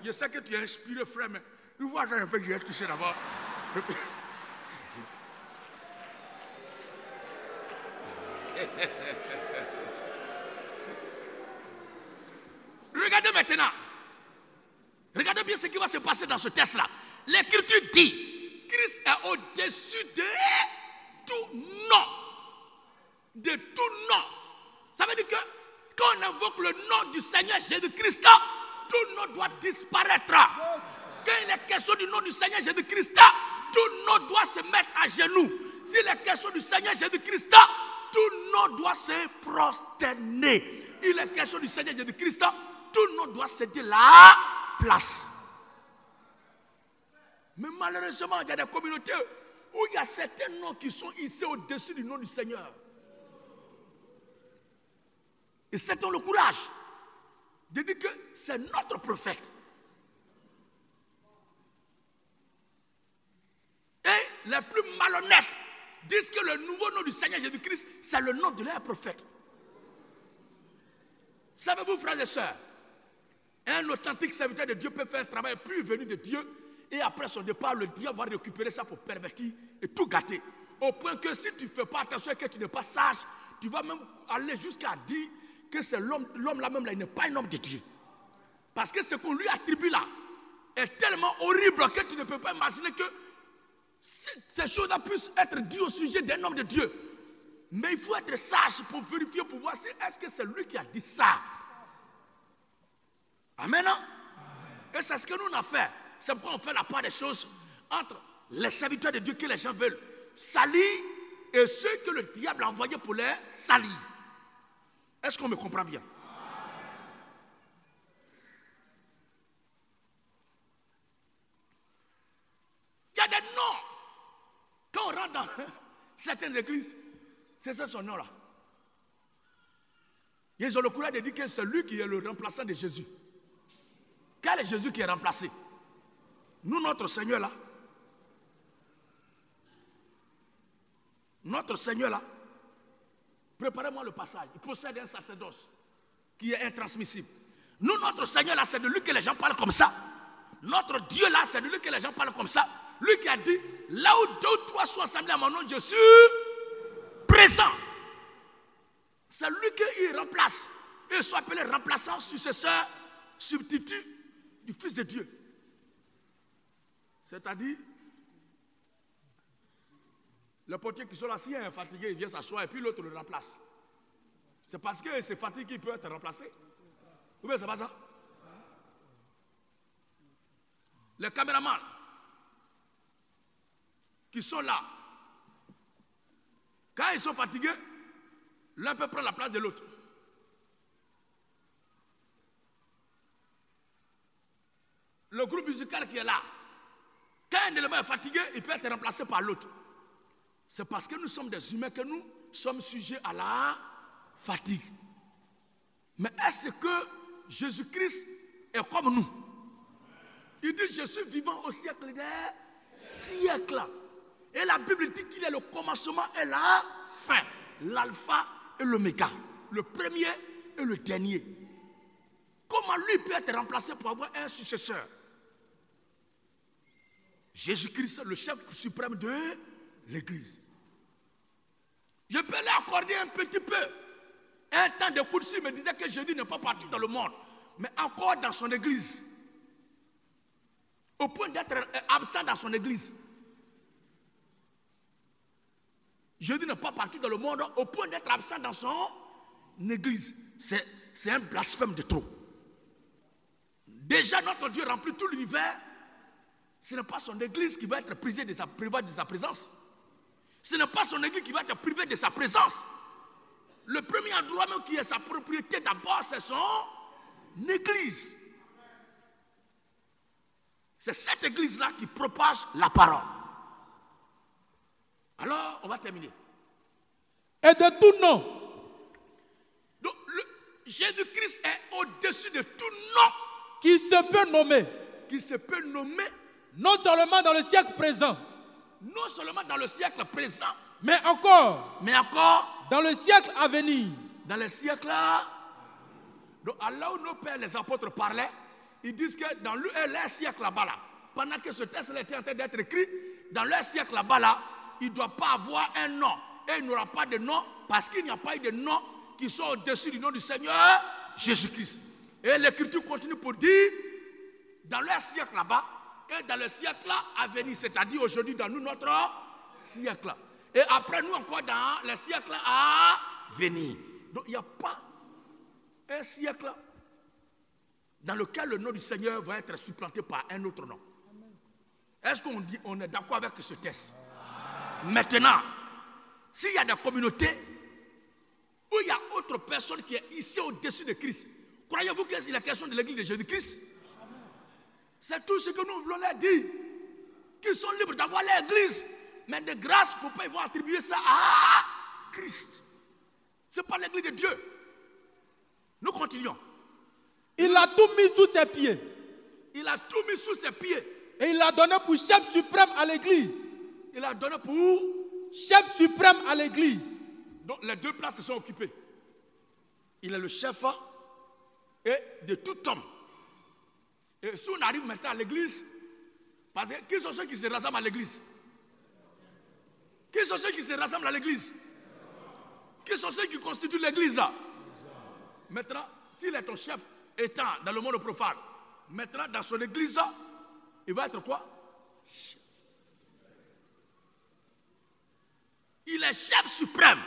Je sais que tu es inspiré, frère, mais nous voyons un peu qui est touché d'abord. Regardez maintenant. Regardez bien ce qui va se passer dans ce test-là. L'Écriture dit, Christ est au-dessus de tout nom. De tout nom. Ça veut dire que quand on invoque le nom du Seigneur Jésus-Christ, tout nom doit disparaître. Quand il est question du nom du Seigneur Jésus-Christ, tout nom doit se mettre à genoux. S'il est question du Seigneur Jésus-Christ, tout nom doit se prosterner. Il est question du Seigneur Jésus-Christ, tout nom doit céder la place. Mais malheureusement, il y a des communautés où il y a certains noms qui sont hissés au-dessus du nom du Seigneur. Et c'est le courage de dire que c'est notre prophète. Et les plus malhonnêtes disent que le nouveau nom du Seigneur Jésus-Christ, c'est le nom de leur prophète. Savez-vous, frères et sœurs, un authentique serviteur de Dieu peut faire un travail plus venu de Dieu et après son départ, le diable va récupérer ça pour pervertir et tout gâter. Au point que si tu ne fais pas attention et que tu n'es pas sage, tu vas même aller jusqu'à dire que c'est l'homme là même là, il n'est pas un homme de Dieu. Parce que ce qu'on lui attribue là est tellement horrible que tu ne peux pas imaginer que ces choses-là puissent être dites au sujet d'un homme de Dieu. Mais il faut être sage pour vérifier, pour voir si est-ce que c'est lui qui a dit ça. Amen. Hein? Et c'est ce que nous on a fait. C'est pourquoi on fait la part des choses entre les serviteurs de Dieu que les gens veulent salir et ceux que le diable a envoyés pour les salir. Est-ce qu'on me comprend bien? Il y a des noms. Quand on rentre dans certaines églises, c'est ça son nom là. Ils ont le courage de dire que c'est lui qui est le remplaçant de Jésus. Quel est Jésus qui est remplacé? Nous, notre Seigneur là. Notre Seigneur là. Préparez-moi le passage. Il possède un sacerdoce qui est intransmissible. Nous, notre Seigneur là, c'est de lui que les gens parlent comme ça. Notre Dieu là, c'est de lui que les gens parlent comme ça. Lui qui a dit, là où 2 ou 3 sont assemblés à mon nom, je suis présent. C'est lui qui remplace. Ils sont appelés remplaçants, successeurs, substituts du Fils de Dieu. C'est-à-dire, le portier qui sont là, s'il est fatigué, il vient s'asseoir et puis l'autre le remplace. C'est parce que c'est fatigué qu'il peut être remplacé. Ou bien c'est pas ça? Les caméramans qui sont là, quand ils sont fatigués, l'un peut prendre la place de l'autre. Le groupe musical qui est là, quand un élément est fatigué, il peut être remplacé par l'autre. C'est parce que nous sommes des humains que nous sommes sujets à la fatigue. Mais est-ce que Jésus-Christ est comme nous? Il dit, je suis vivant au siècle des siècles. Et la Bible dit qu'il est le commencement et la fin. L'alpha et l'oméga. Le premier et le dernier. Comment lui peut être remplacé pour avoir un successeur? Jésus-Christ, le chef suprême de l'Église. Je peux lui accorder un petit peu. Un temps de coup de suite me disait que Jésus n'est pas parti dans le monde, mais encore dans son Église. Au point d'être absent dans son Église. Jésus n'est pas parti dans le monde au point d'être absent dans son Église. C'est un blasphème de trop. Déjà, notre Dieu remplit tout l'univers. Ce n'est pas son Église qui va être privée de sa présence. Ce n'est pas son Église qui va être privée de sa présence. Le premier endroit même qui est sa propriété d'abord, c'est son Église. C'est cette Église-là qui propage la parole. Alors, on va terminer. Et de tout nom. Donc, Jésus-Christ est au-dessus de tout nom. Qui se peut nommer. Qui se peut nommer. Non seulement dans le siècle présent. Non seulement dans le siècle présent. Mais encore. Mais encore. Dans le siècle à venir. Dans le siècle là. Donc, là où nos pères, les apôtres parlaient, ils disent que dans leur siècle là-bas, là, pendant que ce texte était en train d'être écrit, dans leur siècle là-bas, là, il ne doit pas avoir un nom. Et il n'y aura pas de nom parce qu'il n'y a pas eu de nom qui soit au-dessus du nom du Seigneur Jésus-Christ. Et l'Écriture continue pour dire, dans leur siècle là-bas, et dans le siècle là à venir, c'est-à-dire aujourd'hui dans nous, notre siècle. Et après nous encore dans le siècle à venir. Donc il n'y a pas un siècle dans lequel le nom du Seigneur va être supplanté par un autre nom. Est-ce qu'on est d'accord avec ce texte? Maintenant, s'il y a des communautés où il y a autre personne qui est ici au-dessus de Christ, croyez-vous que c'est la question de l'église de Jésus-Christ? C'est tout ce que nous voulons leur dire. Qu'ils sont libres d'avoir l'église. Mais de grâce, il ne faut pas y voir attribuer ça à Christ. Ce n'est pas l'église de Dieu. Nous continuons. Il a tout mis sous ses pieds. Il a tout mis sous ses pieds. Et il l'a donné pour chef suprême à l'église. Il a donné pour chef suprême à l'église. Donc les deux places se sont occupées. Il est le chef et de tout homme. Et si on arrive maintenant à l'église, parce que qui sont ceux qui se rassemblent à l'église? Qui sont ceux qui se rassemblent à l'église? Qui sont ceux qui constituent l'église? Maintenant, s'il est ton chef étant dans le monde profane, maintenant dans son église, il va être quoi? Il est chef suprême.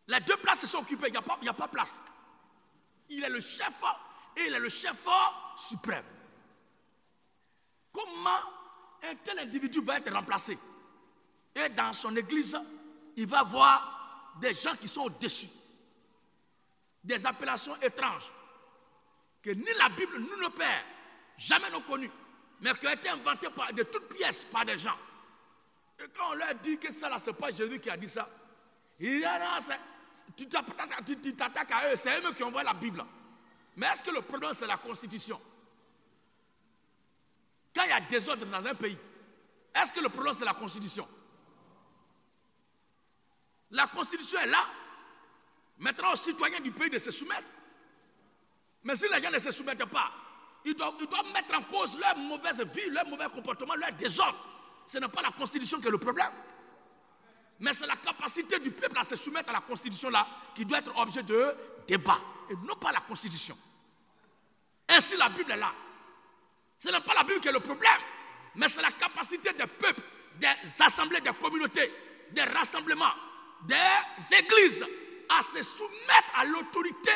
Les deux places se sont occupées, il n'y a pas place. Il est le chef et il est le chef suprême. Comment un tel individu va être remplacé? Et dans son église, il va voir des gens qui sont au-dessus. Des appellations étranges que ni la Bible, ni nos pères jamais n'ont connues, mais qui ont été inventées de toutes pièces par des gens. Et quand on leur dit que ça là, c'est pas Jésus qui a dit ça, il dit non, tu t'attaques à eux, c'est eux qui envoient la Bible. Mais est-ce que le problème c'est la constitution? Quand il y a désordre dans un pays, est-ce que le problème c'est la constitution? La constitution est là, maintenant aux citoyens du pays de se soumettre. Mais si les gens ne se soumettent pas, ils doivent mettre en cause leur mauvaise vie, leur mauvais comportement, leur désordre. Ce n'est pas la constitution qui est le problème. Mais c'est la capacité du peuple à se soumettre à la constitution là qui doit être objet de débat. Et non pas la constitution. Ainsi la Bible est là. Ce n'est pas la Bible qui est le problème, mais c'est la capacité des peuples, des assemblées, des communautés, des rassemblements, des églises à se soumettre à l'autorité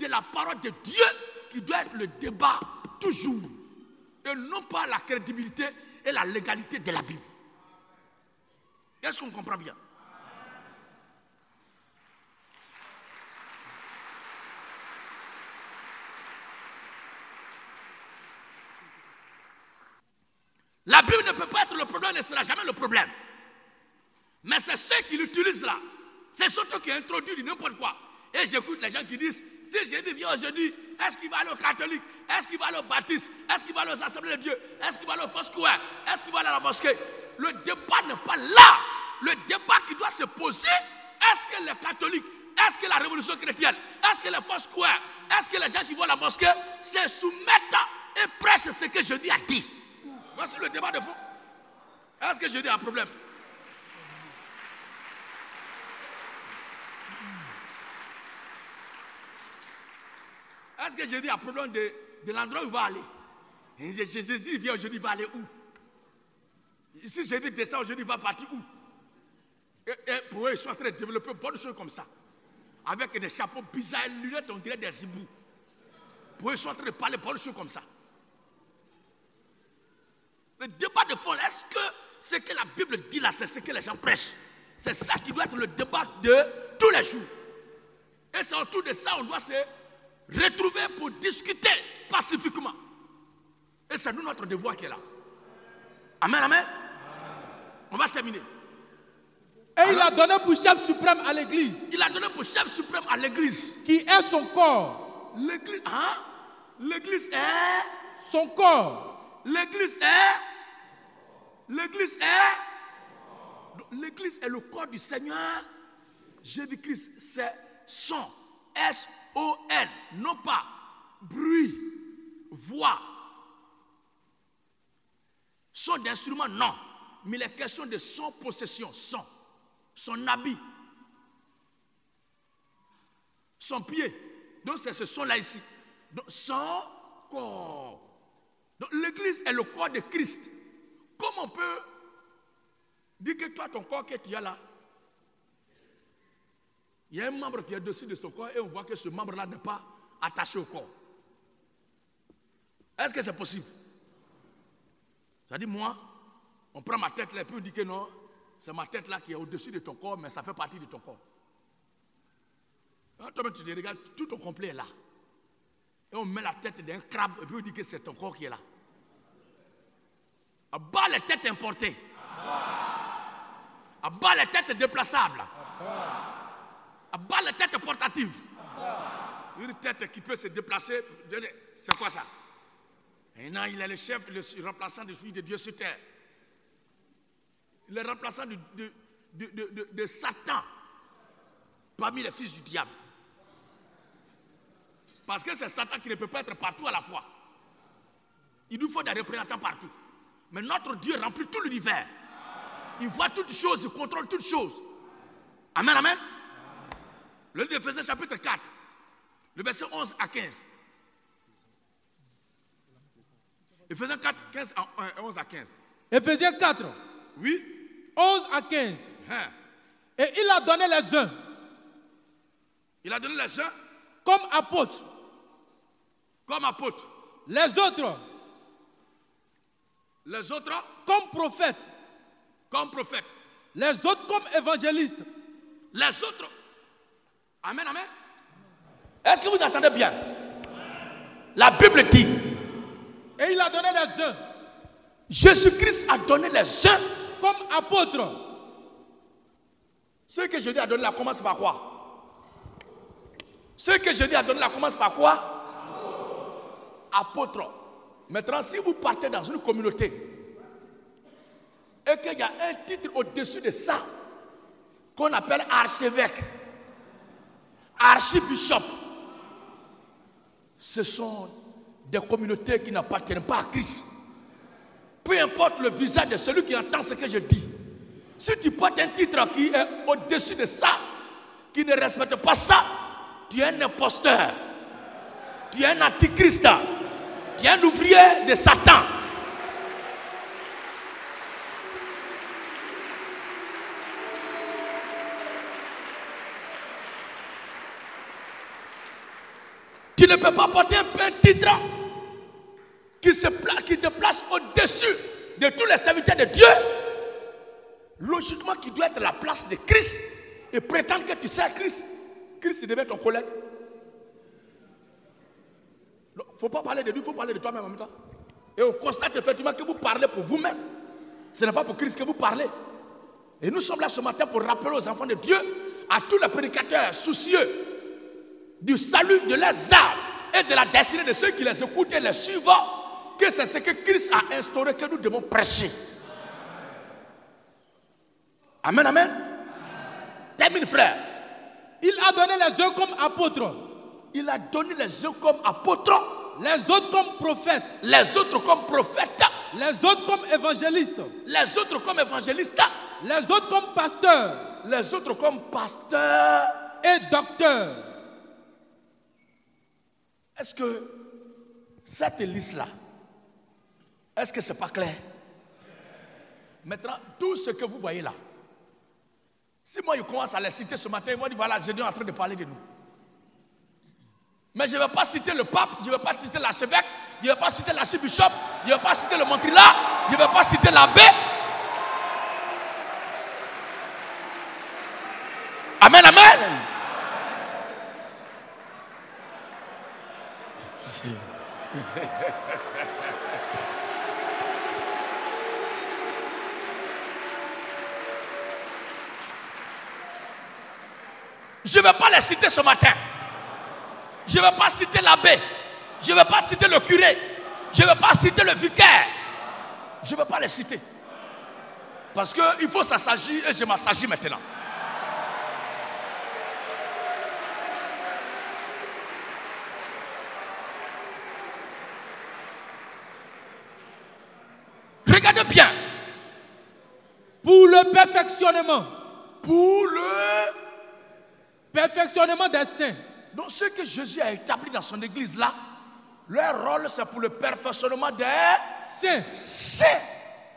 de la parole de Dieu qui doit être le débat toujours. Et non pas la crédibilité et la légalité de la Bible. Est-ce qu'on comprend bien? La Bible ne peut pas être le problème, ne sera jamais le problème. Mais c'est ceux qui l'utilisent là. C'est surtout qui introduisent n'importe quoi. Et j'écoute les gens qui disent, si Jésus vient aujourd'hui, est-ce qu'il va aller au catholique? Est-ce qu'il va aller au baptiste? Est-ce qu'il va aller aux assemblées de Dieu? Est-ce qu'il va aller au Foursquare? Est-ce qu'il va aller à la mosquée? Le débat n'est pas là. Le débat qui doit se poser, est-ce que les catholiques, est-ce que la révolution chrétienne, est-ce que les Foursquare, est-ce que les gens qui vont à la mosquée se soumettent et prêchent ce que Jésus a dit? Voici le débat de fond. Est-ce que Jésus a un problème? Est-ce que Jésus a un problème de l'endroit où il va aller? Jésus vient aujourd'hui, il va aller où? Si Jésus descend aujourd'hui, il va partir où? Et pour eux, ils sont en train de développer bonnes choses comme ça. Avec des chapeaux bizarres, lunettes, on dirait des hiboux. Pour eux, ils sont en train de parler bonnes choses comme ça. Le débat de fond, est-ce que ce que la Bible dit là, c'est ce que les gens prêchent? C'est ça qui doit être le débat de tous les jours. Et c'est autour de ça on doit se retrouver pour discuter pacifiquement. Et c'est nous notre devoir qui est là. Amen, amen. On va terminer. Et alors, il a donné pour chef suprême à l'église. Il a donné pour chef suprême à l'église. Qui est son corps. L'église, hein? L'église est son corps. L'église est le corps du Seigneur Jésus-Christ. C'est son, S-O-N, non pas bruit, voix, son d'instrument, non, mais les questions de son possession, son habit, son pied. Donc c'est ce son là ici. Donc son corps. Donc l'église est le corps de Christ. Comment on peut dire que toi, ton corps que tu as là, il y a un membre qui est dessus de ton corps et on voit que ce membre-là n'est pas attaché au corps. Est-ce que c'est possible? Ça dit, moi, on prend ma tête là et puis on dit que non, c'est ma tête là qui est au-dessus de ton corps, mais ça fait partie de ton corps. Toi, tu te regardes, tout ton complet est là. Et on met la tête d'un crabe et puis on dit que c'est ton corps qui est là. À bas les têtes importées. À bas les têtes déplaçables. À bas les têtes portatives. Une tête qui peut se déplacer. C'est quoi ça? Maintenant, il est le chef, le remplaçant du Fils de Dieu sur terre. Le remplaçant de Satan parmi les fils du diable. Parce que c'est Satan qui ne peut pas être partout à la fois. Il nous faut des représentants partout. Mais notre Dieu remplit tout l'univers. Il voit toutes choses, il contrôle toutes choses. Amen, amen. Le livre d'Éphésiens chapitre 4, le verset 11 à 15. Éphésiens 4, 11 à 15. Éphésiens 4. Oui. 11 à 15. Hein. Et il a donné les uns Il a donné les uns comme apôtres, comme apôtres, les autres comme prophètes, prophètes, les autres comme évangélistes. les autres. Amen, amen. Est-ce que vous entendez bien? La Bible dit, Et il a donné les uns Jésus-Christ a donné les uns. comme apôtres. Ce que Jésus a donné là commence par quoi? Ce que Jésus a donné là commence par quoi? Apôtre. Maintenant, si vous partez dans une communauté et qu'il y a un titre au-dessus de ça qu'on appelle archevêque, archibishop, ce sont des communautés qui n'appartiennent pas à Christ. Peu importe le visage de celui qui entend ce que je dis. Si tu portes un titre qui est au-dessus de ça, qui ne respecte pas ça, tu es un imposteur. Tu es un antichrist. Tu es un ouvrier de Satan. Tu ne peux pas porter un titre qui te place au-dessus de tous les serviteurs de Dieu. Logiquement, qui doit être la place de Christ et prétendre que tu sers Christ. Christ devait être ton collègue. Il ne faut pas parler de lui, il faut parler de toi-même en même temps. Et on constate effectivement que vous parlez pour vous-même. Ce n'est pas pour Christ que vous parlez. Et nous sommes là ce matin pour rappeler aux enfants de Dieu, à tous les prédicateurs soucieux du salut de leurs âmes et de la destinée de ceux qui les écoutent et les suivent, que c'est ce que Christ a instauré que nous devons prêcher. Amen, amen. Termine, frère. Il a donné les uns comme apôtres. Il a donné les uns comme apôtres, Les autres comme prophètes. les autres comme prophètes, Les autres comme évangélistes. les autres comme évangélistes, Les autres comme pasteurs les autres comme pasteurs. et docteurs. Est-ce que cette liste-là, est-ce que ce n'est pas clair? Maintenant, tout ce que vous voyez là, si moi je commence à les citer ce matin, ils vont dire voilà, Jésus est en train de parler de nous. Mais je ne vais pas citer le pape, je ne vais pas citer l'archevêque, je ne vais pas citer l'archibishop, je ne vais pas citer le montrila, je ne vais pas citer l'abbé. Amen, amen. Je ne vais pas les citer ce matin. Je ne vais pas citer l'abbé. Je ne vais pas citer le curé. Je ne vais pas citer le vicaire. Je ne vais pas les citer. Parce qu'il faut s'assagir et je m'assagis maintenant. Regardez bien. Pour le perfectionnement. Pour le Perfectionnement des saints. Donc ce que Jésus a établi dans son église là, leur rôle c'est pour le perfectionnement des Saints. saints.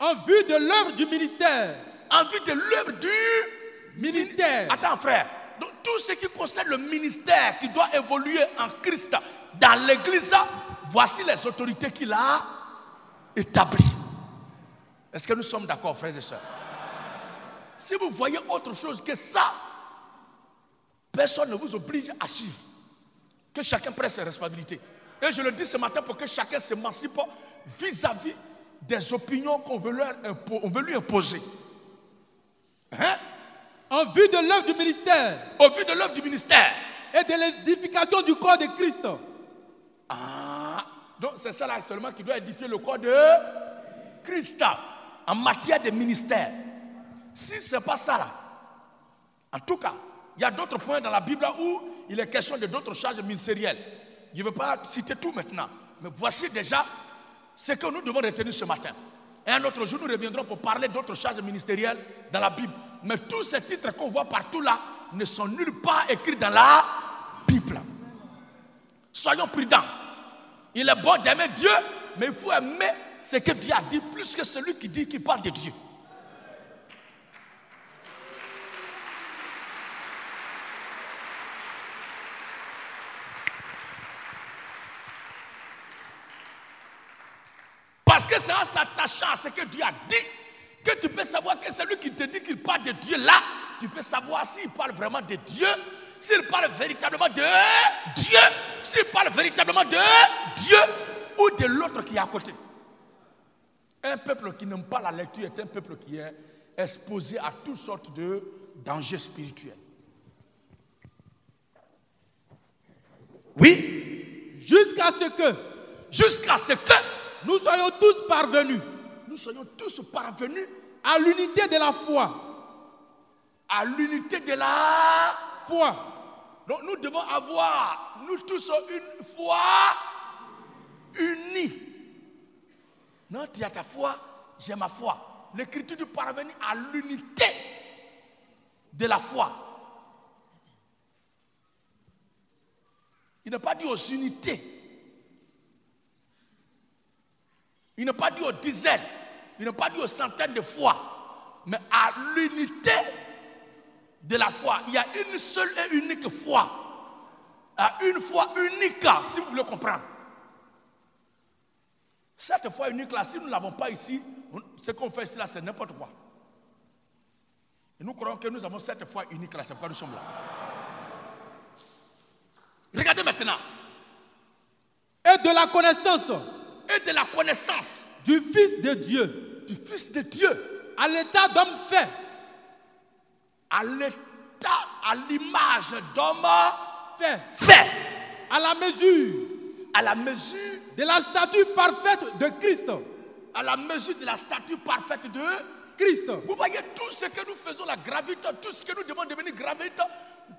En vue de l'œuvre du ministère. En vue de l'œuvre du Ministère. Attends frère, donc tout ce qui concerne le ministère qui doit évoluer en Christ dans l'église, voici les autorités qu'il a établies. Est-ce que nous sommes d'accord, frères et sœurs? Si vous voyez autre chose que ça, personne ne vous oblige à suivre. Que chacun prenne ses responsabilités. Et je le dis ce matin pour que chacun s'émancipe vis-à-vis des opinions qu'on veut lui imposer. Hein? En vue de l'œuvre du ministère. Au vu de l'œuvre du ministère. Et de l'édification du corps de Christ. Ah, donc c'est ça là seulement qui doit édifier le corps de Christ en matière de ministère. Si ce n'est pas ça là, en tout cas, il y a d'autres points dans la Bible où il est question de d'autres charges ministérielles. Je ne veux pas citer tout maintenant, mais voici déjà ce que nous devons retenir ce matin. Et un autre jour, nous reviendrons pour parler d'autres charges ministérielles dans la Bible. Mais tous ces titres qu'on voit partout là ne sont nulle part écrits dans la Bible. Soyons prudents. Il est bon d'aimer Dieu, mais il faut aimer ce que Dieu a dit plus que celui qui dit qu'il parle de Dieu. Parce que c'est en s'attachant à ce que Dieu a dit que tu peux savoir que celui qui te dit qu'il parle de Dieu là, tu peux savoir s'il parle vraiment de Dieu, s'il parle véritablement de Dieu, s'il parle véritablement de Dieu ou de l'autre qui est à côté. Un peuple qui n'aime pas la lecture est un peuple qui est exposé à toutes sortes de dangers spirituels. Oui, jusqu'à ce que nous soyons tous parvenus à l'unité de la foi. À l'unité de la foi. Donc nous devons avoir, nous tous, une foi unie. Non, tu as ta foi, j'ai ma foi. L'Écriture dit parvenir à l'unité de la foi. Il n'a pas dit aux unités. Il n'a pas dit aux dizaines. Il n'a pas dit aux centaines de fois. Mais à l'unité de la foi. Il y a une seule et unique foi. Une foi unique, si vous voulez comprendre. Cette foi unique là, si nous ne l'avons pas ici, ce qu'on fait ici là, c'est n'importe quoi. Et nous croyons que nous avons cette foi unique là, c'est pourquoi nous sommes là. Regardez maintenant. Et de la connaissance. Et de la connaissance. Du Fils de Dieu. Du Fils de Dieu. À l'état d'homme fait. À l'état, à l'image d'homme fait. À la mesure. À la mesure. De la statue parfaite de Christ. À la mesure de la statue parfaite de Christ. Vous voyez tout ce que nous faisons, la gravité, tout ce que nous devons devenir gravité,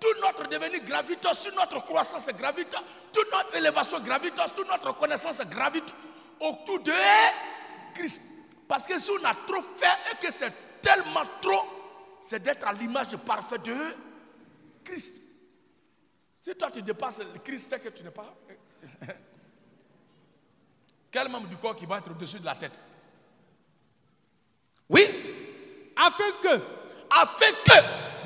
tout notre devenir gravité, sur notre croissance gravité, toute notre élévation gravité, toute notre connaissance gravité autour de Christ. Parce que si on a trop fait et que c'est tellement trop, c'est d'être à l'image parfaite de Christ. Si toi tu dépasses le Christ, c'est que tu n'es pas. Quel membre du corps qui va être au-dessus de la tête? Oui. Afin que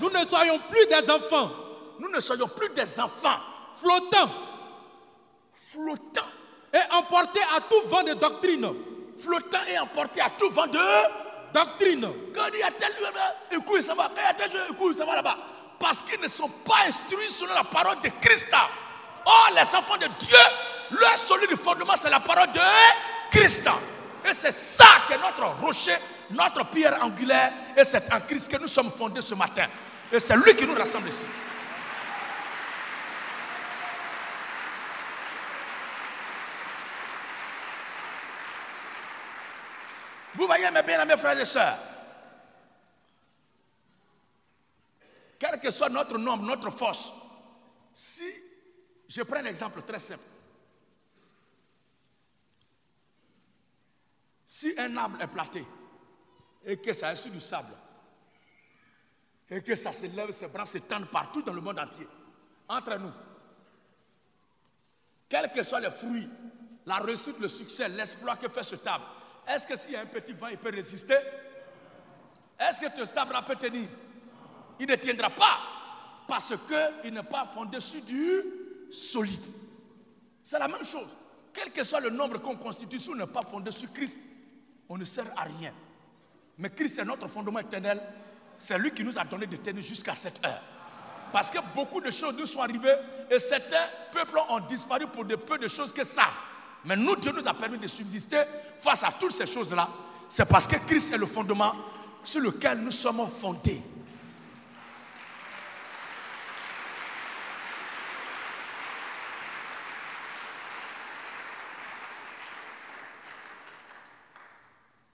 nous ne soyons plus des enfants. Nous ne soyons plus des enfants. Flottants. Et emportés à tout vent de doctrine. Flottant et emporté à tout vent de doctrine. Quand il y a tel écoute, ça va. Quand il y a tel écoute, ça va là-bas. Parce qu'ils ne sont pas instruits selon la parole de Christ. Or, les enfants de Dieu, leur solide fondement, c'est la parole de Christ. Et c'est ça qui est notre rocher, notre pierre angulaire. Et c'est en Christ que nous sommes fondés ce matin. Et c'est lui qui nous rassemble ici. Vous voyez mes bien-aimés frères et sœurs, quel que soit notre nombre, notre force, si je prends un exemple très simple, si un arbre est planté et que ça est sur du sable et que ça s'élève, ses branches s'étendent partout dans le monde entier, entre nous, quels que soient les fruits, la réussite, le succès, l'exploit que fait cet arbre, est-ce que s'il y a un petit vent, il peut résister? Est-ce que ce arbre peut tenir? Il ne tiendra pas parce qu'il n'est pas fondé sur du solide. C'est la même chose. Quel que soit le nombre qu'on constitue, si on n'est pas fondé sur Christ, on ne sert à rien. Mais Christ est notre fondement éternel. C'est lui qui nous a donné de tenir jusqu'à cette heure. Parce que beaucoup de choses nous sont arrivées et certains peuples ont disparu pour de peu de choses que ça. Mais nous, Dieu nous a permis de subsister face à toutes ces choses-là. C'est parce que Christ est le fondement sur lequel nous sommes fondés.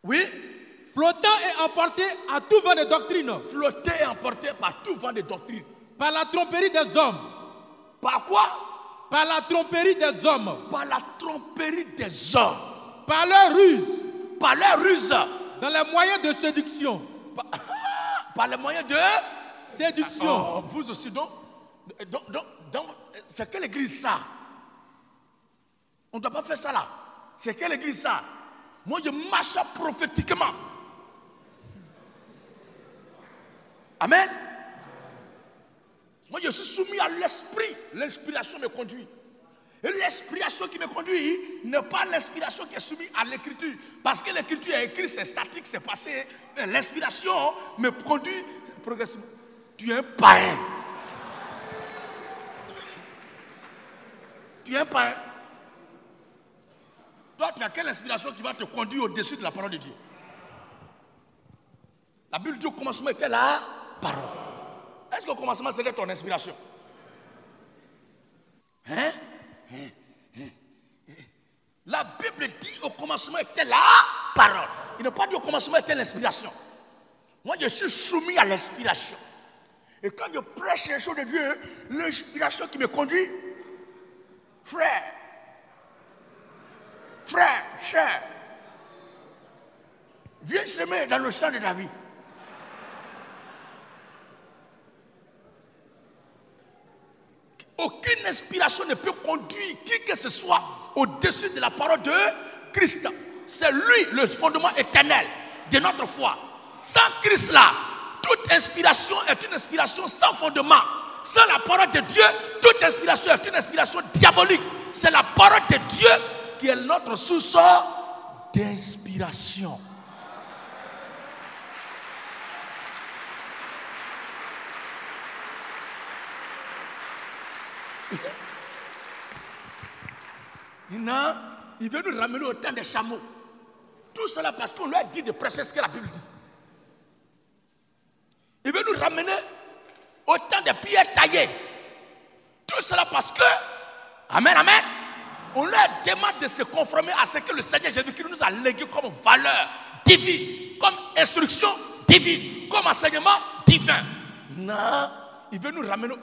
Oui. Flottant et emporté à tout vent de doctrine. Flotté et emporté par tout vent de doctrine. Par la tromperie des hommes. Par quoi? Par la tromperie des hommes. Par la tromperie des hommes. Par leur ruse. Par leur ruse. Dans les moyens de séduction. Par les moyens de séduction. Vous aussi, donc c'est quelle église ça? On ne doit pas faire ça là. C'est quelle église ça? Moi, je marche prophétiquement. Amen. Moi, je suis soumis à l'esprit. L'inspiration me conduit. Et l'inspiration qui me conduit n'est pas l'inspiration qui est soumise à l'écriture. Parce que l'écriture est écrite, c'est statique, c'est passé. L'inspiration me conduit progressivement. Tu es un païen. Tu es un païen. Toi, tu as quelle inspiration qui va te conduire au-dessus de la parole de Dieu? La Bible dit au commencement était la parole. Est-ce qu'au commencement c'était ton inspiration? Hein? La Bible dit au commencement était la parole. Il n'a pas dit au commencement était l'inspiration. Moi je suis soumis à l'inspiration. Et quand je prêche les choses de Dieu, l'inspiration qui me conduit, frère, cher, viens semer dans le champ de David. Aucune inspiration ne peut conduire qui que ce soit au-dessus de la parole de Christ. C'est lui le fondement éternel de notre foi. Sans Christ là, toute inspiration est une inspiration sans fondement. Sans la parole de Dieu, toute inspiration est une inspiration diabolique. C'est la parole de Dieu qui est notre source d'inspiration. Il veut nous ramener au temps des chameaux. Tout cela parce qu'on lui a dit de prêcher ce que la Bible dit. Il veut nous ramener au temps des pierres taillées. Tout cela parce que, amen, amen, on leur demande de se conformer à ce que le Seigneur Jésus-Christ nous a légué comme valeur divine, comme instruction divine, comme enseignement divin. Non, il veut nous ramener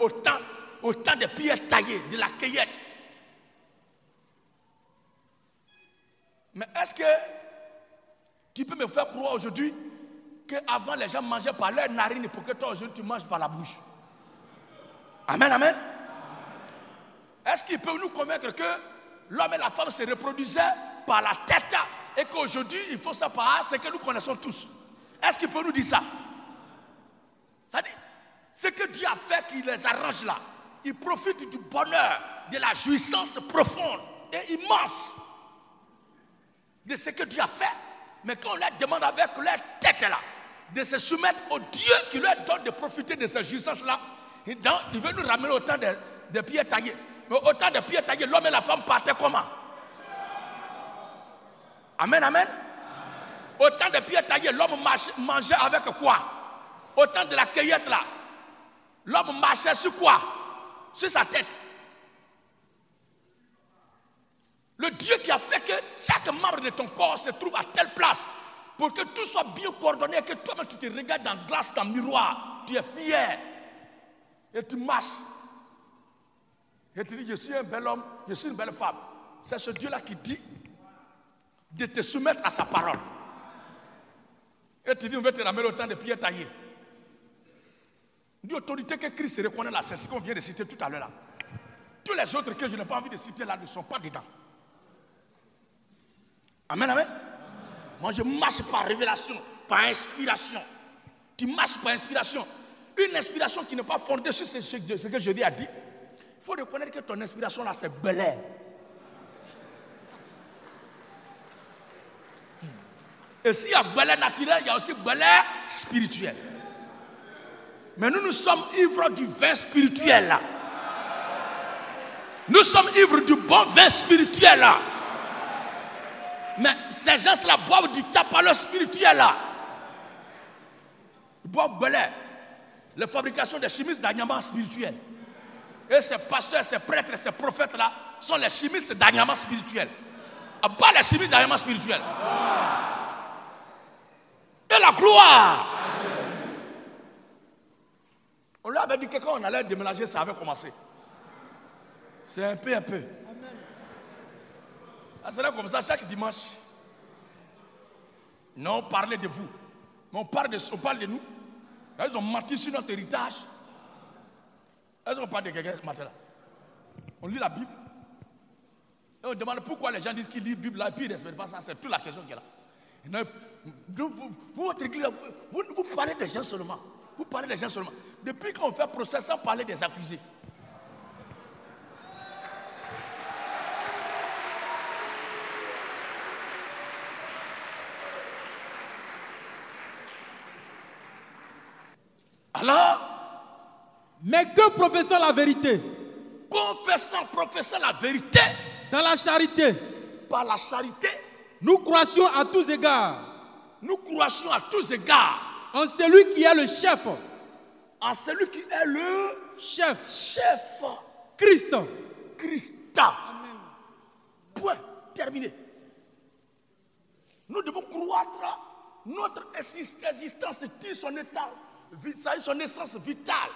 au temps des pierres taillées, de la cueillette. Mais est-ce que tu peux me faire croire aujourd'hui qu'avant les gens mangeaient par leurs narines pour que toi aujourd'hui tu manges par la bouche? Amen, amen. Est-ce qu'il peut nous convaincre que l'homme et la femme se reproduisaient par la tête et qu'aujourd'hui il faut ça par ce que nous connaissons tous? Est-ce qu'il peut nous dire ça? Ça dit, ce que Dieu a fait qui les arrange là, ils profitent du bonheur, de la jouissance profonde et immense de ce que Dieu a fait, mais quand on leur demande avec leur tête là, de se soumettre au Dieu qui leur donne de profiter de cette jouissance là, il veut nous ramener au temps des pierres taillées. Mais au temps des pierres taillées, l'homme et la femme partaient comment? Amen, amen. Au temps des pierres taillées, l'homme mangeait avec quoi? Au temps de la cueillette là, l'homme marchait sur quoi? Sur sa tête. Le Dieu qui a fait que chaque membre de ton corps se trouve à telle place pour que tout soit bien coordonné et que toi-même tu te regardes dans la glace, dans le miroir, tu es fier et tu marches et tu dis je suis un bel homme, je suis une belle femme. C'est ce Dieu-là qui dit de te soumettre à sa parole. Et tu dis on va te ramener au temps de pierres taillées. L'autorité que Christ reconnaît là, c'est ce qu'on vient de citer tout à l'heure là. Tous les autres que je n'ai pas envie de citer là ne sont pas dedans. Amen, amen. Moi, je marche par révélation, par inspiration. Tu marches par inspiration. Une inspiration qui n'est pas fondée sur ce que Jésus a dit. Il faut reconnaître que ton inspiration là, c'est Bel Air. Et s'il y a Bel Air naturel, il y a aussi Bel Air spirituel. Mais nous sommes ivres du vin spirituel là. Nous sommes ivres du bon vin spirituel là. Mais ces gens-là boivent du tapaleur spirituel là. Ils boivent Bel Air. La fabrication des chimistes d'agnement spirituel. Et ces pasteurs, ces prêtres, ces prophètes là sont les chimistes d'agnement spirituel. Abat les chimistes d'agnement spirituel. Et la gloire. On leur avait dit que quand on allait déménager, ça avait commencé. C'est un peu. C'est comme ça chaque dimanche. Non, on parlait de vous. Mais on parle de nous. Là, ils ont menti sur notre héritage. Est-ce qu'on parle de quelqu'un ce matin-là? On lit la Bible. Et on demande pourquoi les gens disent qu'ils lisent la Bible là et puis ils ne respectent pas ça. C'est toute la question qui est là. Votre église, vous parlez des gens seulement. Vous parlez des gens seulement. Depuis qu'on fait procès sans parler des accusés. Alors, mais que professant la vérité, confessant, professant la vérité, dans la charité, par la charité, nous croissions à tous égards nous croissions à tous égards en celui qui est le chef, en celui qui est le chef, Christ. Christ. Amen. Point. Terminé. Nous devons croître notre existence et son état, son essence vitale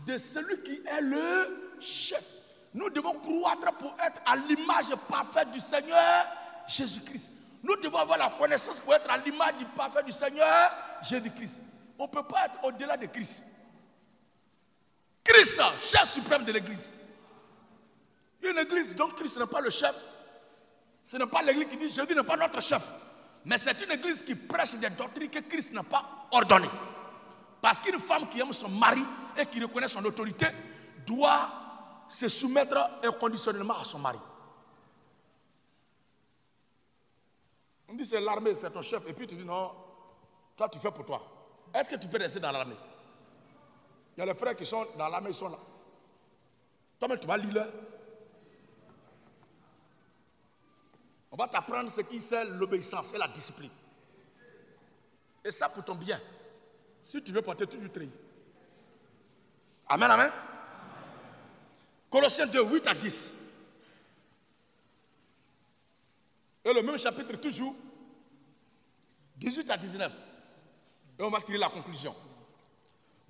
de celui qui est le chef. Nous devons croître pour être à l'image parfaite du Seigneur Jésus-Christ. Nous devons avoir la connaissance pour être à l'image du parfait du Seigneur Jésus-Christ. On ne peut pas être au-delà de Christ. Christ, chef suprême de l'église. Une église dont Christ n'est pas le chef. Ce n'est pas l'église qui dit Jésus n'est pas notre chef. Mais c'est une église qui prêche des doctrines que Christ n'a pas ordonnées. Parce qu'une femme qui aime son mari et qui reconnaît son autorité doit se soumettre inconditionnellement à son mari. On dit c'est l'armée, c'est ton chef. Et puis tu dis non, toi tu fais pour toi. Est-ce que tu peux rester dans l'armée? Il y a les frères qui sont dans l'armée, ils sont là. Toi-même tu vas lire là. On va t'apprendre ce qui c'est l'obéissance et la discipline. Et ça pour ton bien. Si tu veux porter, tu lui trahis. Amen, amen. Colossiens 2, 8 à 10. Et le même chapitre toujours, 18 à 19. Et on va tirer la conclusion.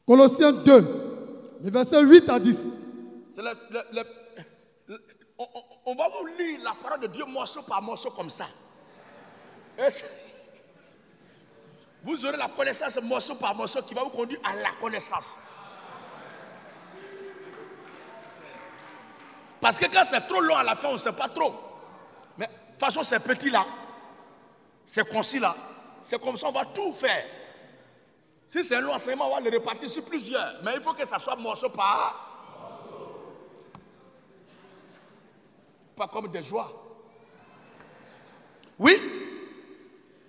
Colossiens 2, les versets 8 à 10. On va vous lire la parole de Dieu morceau par morceau comme ça. Vous aurez la connaissance morceau par morceau qui va vous conduire à la connaissance. Parce que quand c'est trop long à la fin, on ne sait pas trop. Mais de toute façon, c'est petit là, c'est concis là, c'est comme ça, on va tout faire. Si c'est un long enseignement, on va le répartir sur plusieurs. Mais il faut que ça soit morceau par morceau. Pas comme des joies. Oui?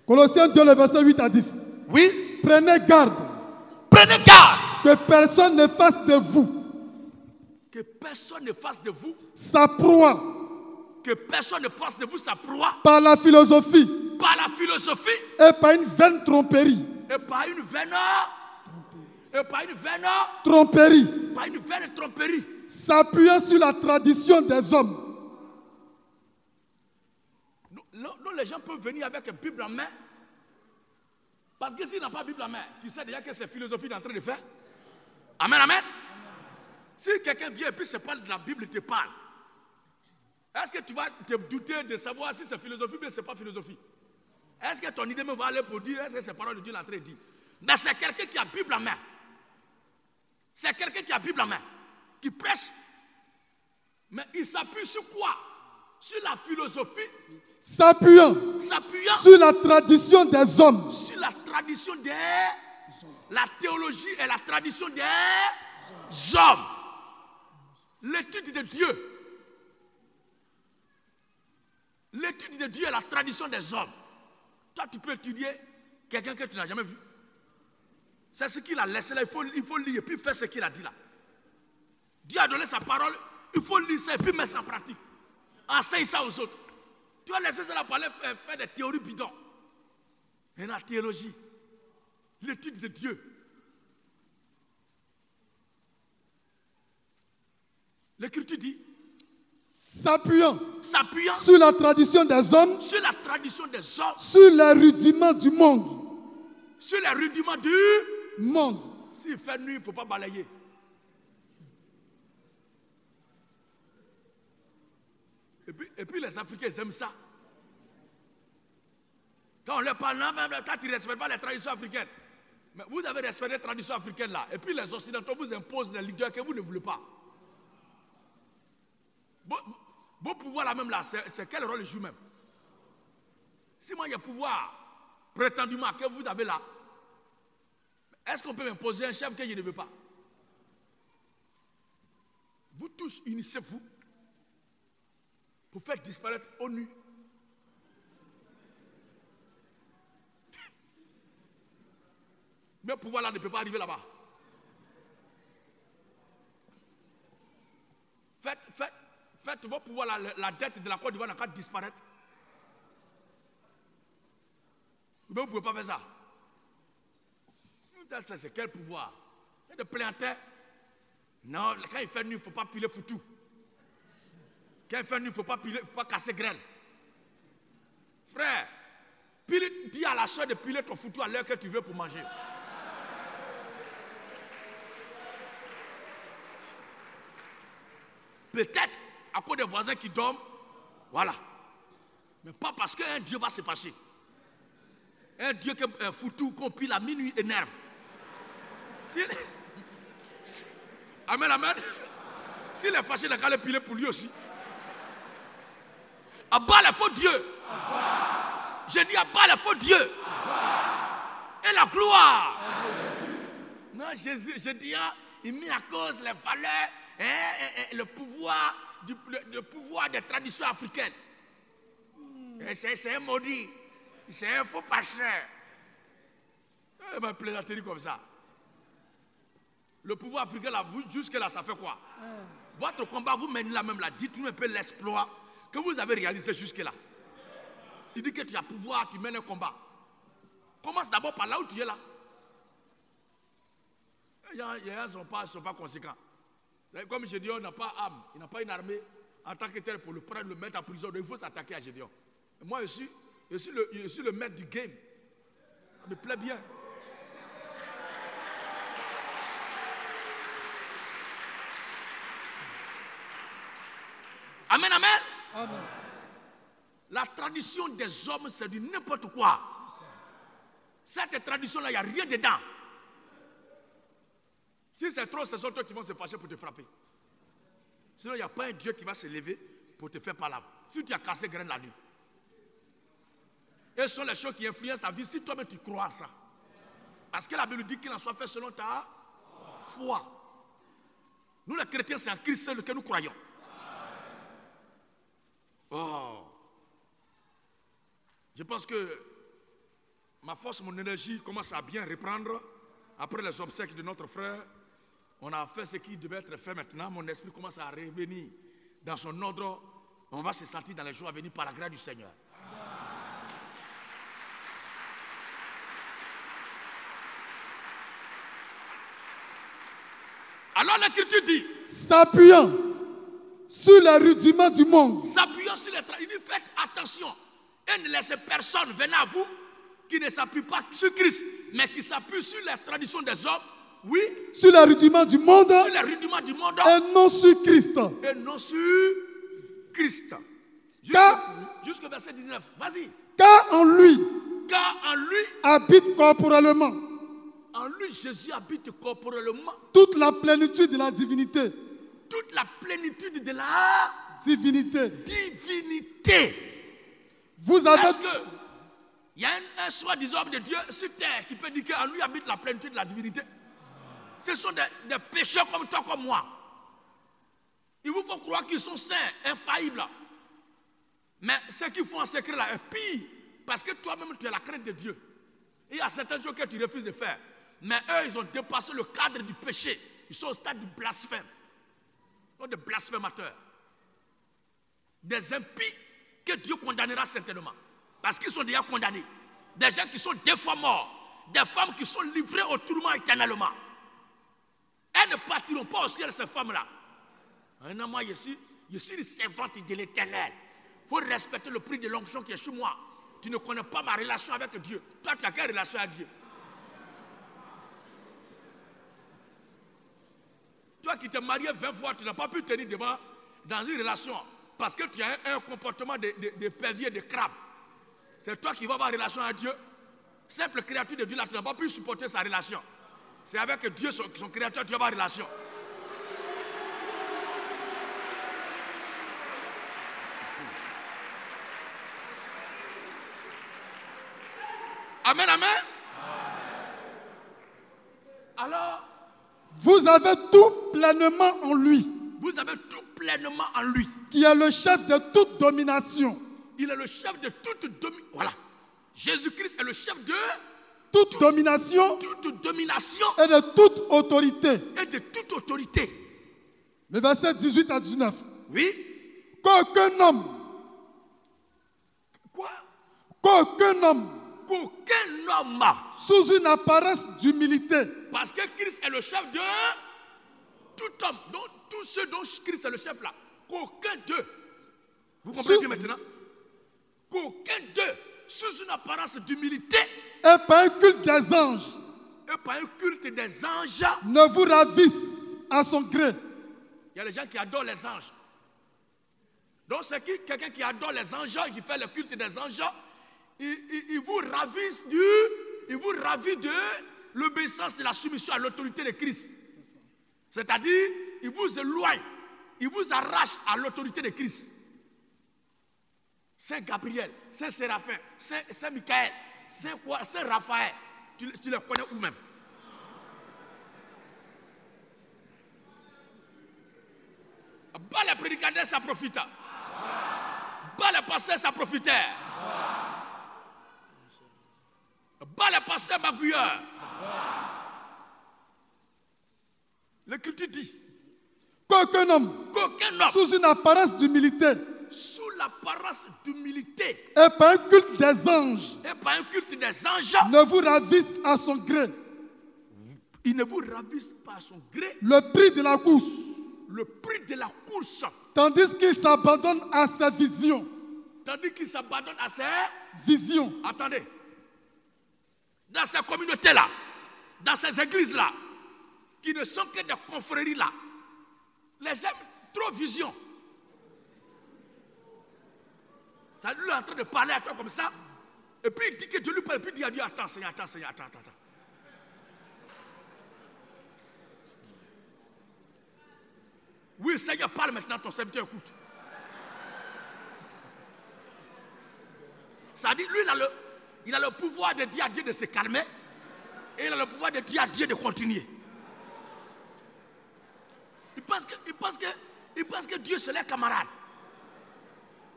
Colossiens 2, le verset 8 à 10. Oui? Prenez garde. Prenez garde. Que personne ne fasse de vous. Que personne ne fasse de vous sa proie. Que personne ne fasse de vous sa proie. Par la philosophie. Par la philosophie. Et par une vaine tromperie. Et par une vaine. Et par une vaine. Tromperie. Par une vaine tromperie. S'appuyant sur la tradition des hommes. Nous, les gens peuvent venir avec une Bible en main. Parce que s'il n'a pas de Bible en main, tu sais déjà que c'est philosophie qu'il est en train de faire. Amen, amen. Si quelqu'un vient et puis c'est pas de la Bible qui te parle, est-ce que tu vas te douter de savoir si c'est philosophie ou bien c'est pas philosophie? Est-ce que ton idée me va aller pour dire est-ce que c'est parole de Dieu en train de dire? Mais c'est quelqu'un qui a Bible en main. C'est quelqu'un qui a Bible en main, qui prêche. Mais il s'appuie sur quoi? Sur la philosophie. S'appuyant sur la tradition des hommes. Sur la tradition des... La théologie et la tradition des hommes. L'étude de Dieu. L'étude de Dieu et la tradition des hommes. Toi, tu peux étudier quelqu'un que tu n'as jamais vu. C'est ce qu'il a laissé là. Il faut lire et puis faire ce qu'il a dit là. Dieu a donné sa parole. Il faut lire ça et puis mettre ça en pratique. Enseigne ça aux autres. Tu vas laisser ça là parler, faire des théories bidons. Mais la théologie, l'étude de Dieu. L'Écriture dit s'appuyant sur la tradition des hommes, sur la tradition des hommes, sur les rudiments du monde. Sur les rudiments du monde. S'il fait nuit, il ne faut pas balayer. Et puis les Africains, ils aiment ça. Quand on leur parle, quand ils ne respectent pas les traditions africaines. Mais vous avez respecté les traditions africaines là. Et puis les Occidentaux vous imposent des leaders que vous ne voulez pas. Vos pouvoirs là même là, c'est quel rôle ils jouent même? Si moi il y a pouvoir prétendument que vous avez là, est-ce qu'on peut m'imposer un chef que je ne veux pas? Vous tous unissez-vous pour faire disparaître ONU. Mais le pouvoir là ne peut pas arriver là-bas. Faites vos pouvoirs, la dette de la Côte d'Ivoire n'a qu'à disparaître. Mais vous ne pouvez pas faire ça. C'est quel pouvoir? C'est de planter. Non, quand il fait nuit, il ne faut pas piler foutu. Quand il fait nuit, il ne faut pas piler, faut pas casser graine. Frère, dis à la soeur de piler ton foutu à l'heure que tu veux pour manger. Peut-être à cause des voisins qui dorment, voilà. Mais pas parce qu'un Dieu va se fâcher. Un Dieu que foutu qu'on pile à minuit énerve. Amen, amen. S'il est fâché, il n'a qu'à le piler pour lui aussi. Abat les faux dieux. J'ai dit abat les faux dieux. Et la gloire. Non, Jésus, je dis, il met à cause les valeurs, le pouvoir des traditions africaines. C'est un maudit. C'est un faux pasteur. Il m'a plaisanterie comme ça. Le pouvoir africain, là, jusque-là, ça fait quoi? Votre combat, vous menez là même là. Dites-nous un peu l'exploit que vous avez réalisé jusque-là. Tu dis que tu as pouvoir, tu mènes un combat. Commence d'abord par là où tu es là. Les gens ne sont pas conséquents. Comme Gédéon n'a pas âme, il n'a pas une armée en tant que tel pour le prendre, le mettre en prison. Donc il faut s'attaquer à Gédéon. Moi, je suis le maître du game. Ça me plaît bien. Amen, amen. Amen. La tradition des hommes, c'est du n'importe quoi. Cette tradition-là, il n'y a rien dedans. Si c'est trop, ce sont toi qui vont se fâcher pour te frapper. Sinon, il n'y a pas un Dieu qui va se lever pour te faire parler. Si tu as cassé graine la nuit. Et ce sont les choses qui influencent ta vie si toi-même tu crois à ça. Parce que la Bible dit qu'il en soit fait selon ta foi. Nous, les chrétiens, c'est en Christ seul que nous croyons. Oh. Je pense que ma force, mon énergie commence à bien reprendre. Après les obsèques de notre frère, on a fait ce qui devait être fait maintenant. Mon esprit commence à revenir dans son ordre. On va se sentir dans les jours à venir par la grâce du Seigneur. Alors l'Écriture dit, s'appuyant sur les rudiments du monde. S'appuyant sur les il dit faites attention et ne laissez personne venir à vous qui ne s'appuie pas sur Christ, mais qui s'appuie sur les traditions des hommes, oui. Sur les rudiments du monde. Sur les rudiments du monde. Et non sur Christ. Et non sur Christ. Jusqu'au verset 19. Vas-y. Car en lui habite corporellement. En lui, Jésus habite corporellement. Toute la plénitude de la divinité. Toute la plénitude de la divinité. Vous avez... Est-ce qu'il y a un soi-disant homme de Dieu sur terre qui peut dire qu'en lui habite la plénitude de la divinité? Ce sont des pécheurs comme toi, comme moi. Il vous faut croire qu'ils sont saints, infaillibles. Mais ce qu'ils font en secret là est pire. Parce que toi-même, tu as la crainte de Dieu. Et il y a certaines choses que tu refuses de faire. Mais eux, ils ont dépassé le cadre du péché. Ils sont au stade du blasphème. Ils sont des blasphémateurs. Des impies que Dieu condamnera certainement. Parce qu'ils sont déjà condamnés. Des gens qui sont deux fois morts. Des femmes qui sont livrées au tourment éternellement. Elles ne partiront pas au ciel, ces femmes-là. Moi, je suis une servante de l'Éternel. Il faut respecter le prix de l'onction qui est sur moi. Tu ne connais pas ma relation avec Dieu. Toi, tu as quelle relation avec Dieu? Toi qui t'es marié 20 fois, tu n'as pas pu tenir devant dans une relation parce que tu as un comportement de pervier, de crabe. C'est toi qui vas avoir une relation avec Dieu. Simple créature de Dieu, là, tu n'as pas pu supporter sa relation. C'est avec Dieu, son créateur, tu vas avoir une relation. Amen, amen. Alors, vous avez tout pleinement en lui. Vous avez tout pleinement en lui. Qui est le chef de toute domination. Il est le chef de toute domination. Voilà. Jésus-Christ est le chef de toute domination. Toute domination. Et de toute autorité. Et de toute autorité. Le verset 18 à 19. Oui. Qu'aucun homme, Quoi? qu'aucun homme, Qu'aucun homme, sous une apparence d'humilité, parce que Christ est le chef de tout homme, donc tous ceux dont Christ est le chef là, qu'aucun d'eux, vous comprenez bien maintenant? Qu'aucun d'eux, sous une apparence d'humilité, et par un culte des anges, et par un culte des anges, ne vous ravisse à son gré. il y a des gens qui adorent les anges. Donc c'est quelqu'un qui adore les anges, qui fait le culte des anges, il vous ravisse il vous ravit de l'obéissance de la soumission à l'autorité de Christ. C'est-à-dire, il vous éloigne, il vous arrache à l'autorité de Christ. Saint Gabriel, Saint Séraphin, Saint Michael, Saint Raphaël, tu les connais où même? Bas les prédicateurs, ça profite. Bas les pasteurs, ça profite. Bas les pasteurs magouilleurs. L'Écriture dit Qu'aucun homme, sous une apparence d'humilité, sous l'apparence d'humilité, et par un culte des anges, et par un culte des anges, ne vous ravisse à son gré. il ne vous ravisse pas à son gré Le prix de la course, le prix de la course, tandis qu'il s'abandonne à sa vision. tandis qu'il s'abandonne à ses Vision. Attendez. Dans ces communautés-là, dans ces églises-là, qui ne sont que des confréries-là, les gens trop vision. Ça lui est en train de parler à toi comme ça, et puis il dit que Dieu lui parle, et puis il dit à Dieu, attends Seigneur, attends. Oui, Seigneur, parle maintenant, ton serviteur écoute. Ça dit, lui, il a le pouvoir de dire à Dieu de se calmer, et il a le pouvoir de dire à Dieu de continuer. Il pense que Dieu, c'est leur camarade.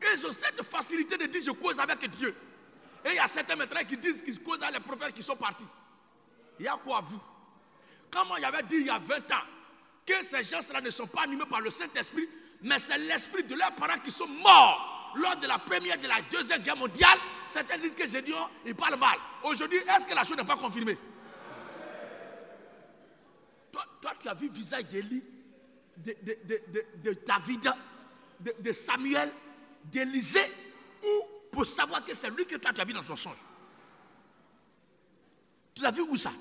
Et ils ont cette facilité de dire, je cause avec Dieu. Et il y a certains maintenant qui disent qu'ils causent avec les prophètes qui sont partis. Il y a quoi à vous? Quand moi j'avais dit il y a 20 ans que ces gens-là ne sont pas animés par le Saint-Esprit, mais c'est l'esprit de leurs parents qui sont morts lors de la première et de la deuxième guerre mondiale. Certains disent que Gédéon, il parle mal. Aujourd'hui, est-ce que la chose n'est pas confirmée? Toi, tu as vu le visage d'Élie, de David, de Samuel, d'Élisée, ou pour savoir que c'est lui que toi tu as vu dans ton songe? Tu l'as vu où ça?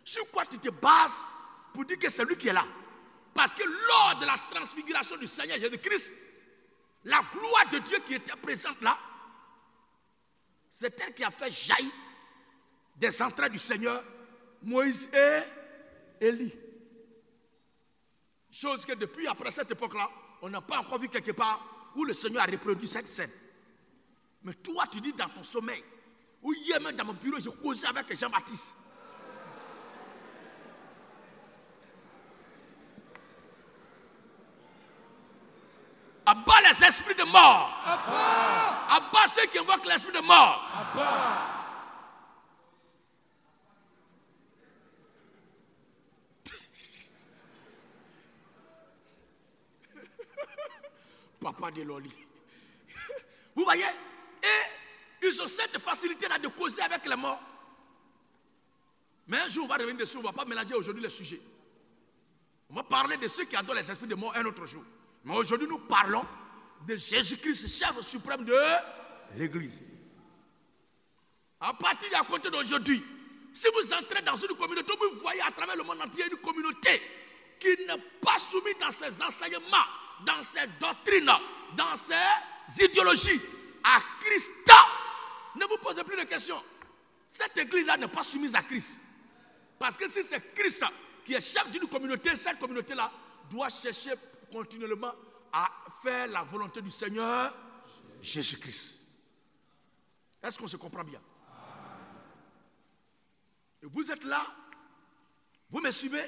Sur quoi tu te bases pour dire que c'est lui qui est là? Parce que lors de la transfiguration du Seigneur Jésus-Christ, la gloire de Dieu qui était présente là, c'est elle qui a fait jaillir des entrailles du Seigneur Moïse et Élie. Chose que depuis après cette époque-là, on n'a pas encore vu quelque part où le Seigneur a reproduit cette scène. Mais toi, tu dis dans ton sommeil, ou hier même dans mon bureau, j'ai causé avec Jean-Baptiste. Abat les esprits de mort. Abat ceux qui invoquent l'esprit de mort. Papa de Loli. Vous voyez? Et ils ont cette facilité-là de causer avec les morts. Mais un jour, on va revenir dessus, on ne va pas mélanger aujourd'hui le sujet. On va parler de ceux qui adorent les esprits de mort un autre jour. Mais aujourd'hui, nous parlons de Jésus-Christ, chef suprême de l'Église. À partir d'à côté d'aujourd'hui, si vous entrez dans une communauté, vous voyez à travers le monde entier une communauté qui n'est pas soumise dans ses enseignements, dans ses doctrines, dans ses idéologies à Christ, ne vous posez plus de questions. Cette église-là n'est pas soumise à Christ. Parce que si c'est Christ qui est chef d'une communauté, cette communauté-là doit chercher continuellement à faire la volonté du Seigneur Jésus-Christ. Est-ce qu'on se comprend bien? Et vous êtes là, vous me suivez?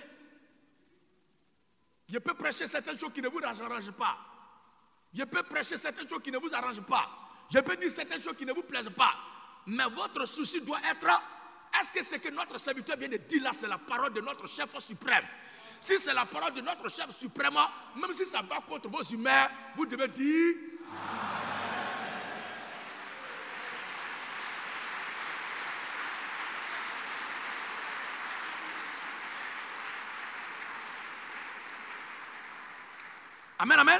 Je peux prêcher certaines choses qui ne vous arrangent pas. Je peux prêcher certaines choses qui ne vous arrangent pas. Je peux dire certaines choses qui ne vous plaisent pas. Mais votre souci doit être, est-ce que ce que notre serviteur vient de dire là, c'est la parole de notre chef suprême? Si c'est la parole de notre chef suprême, même si ça va contre vos humeurs, vous devez dire... Amen, amen.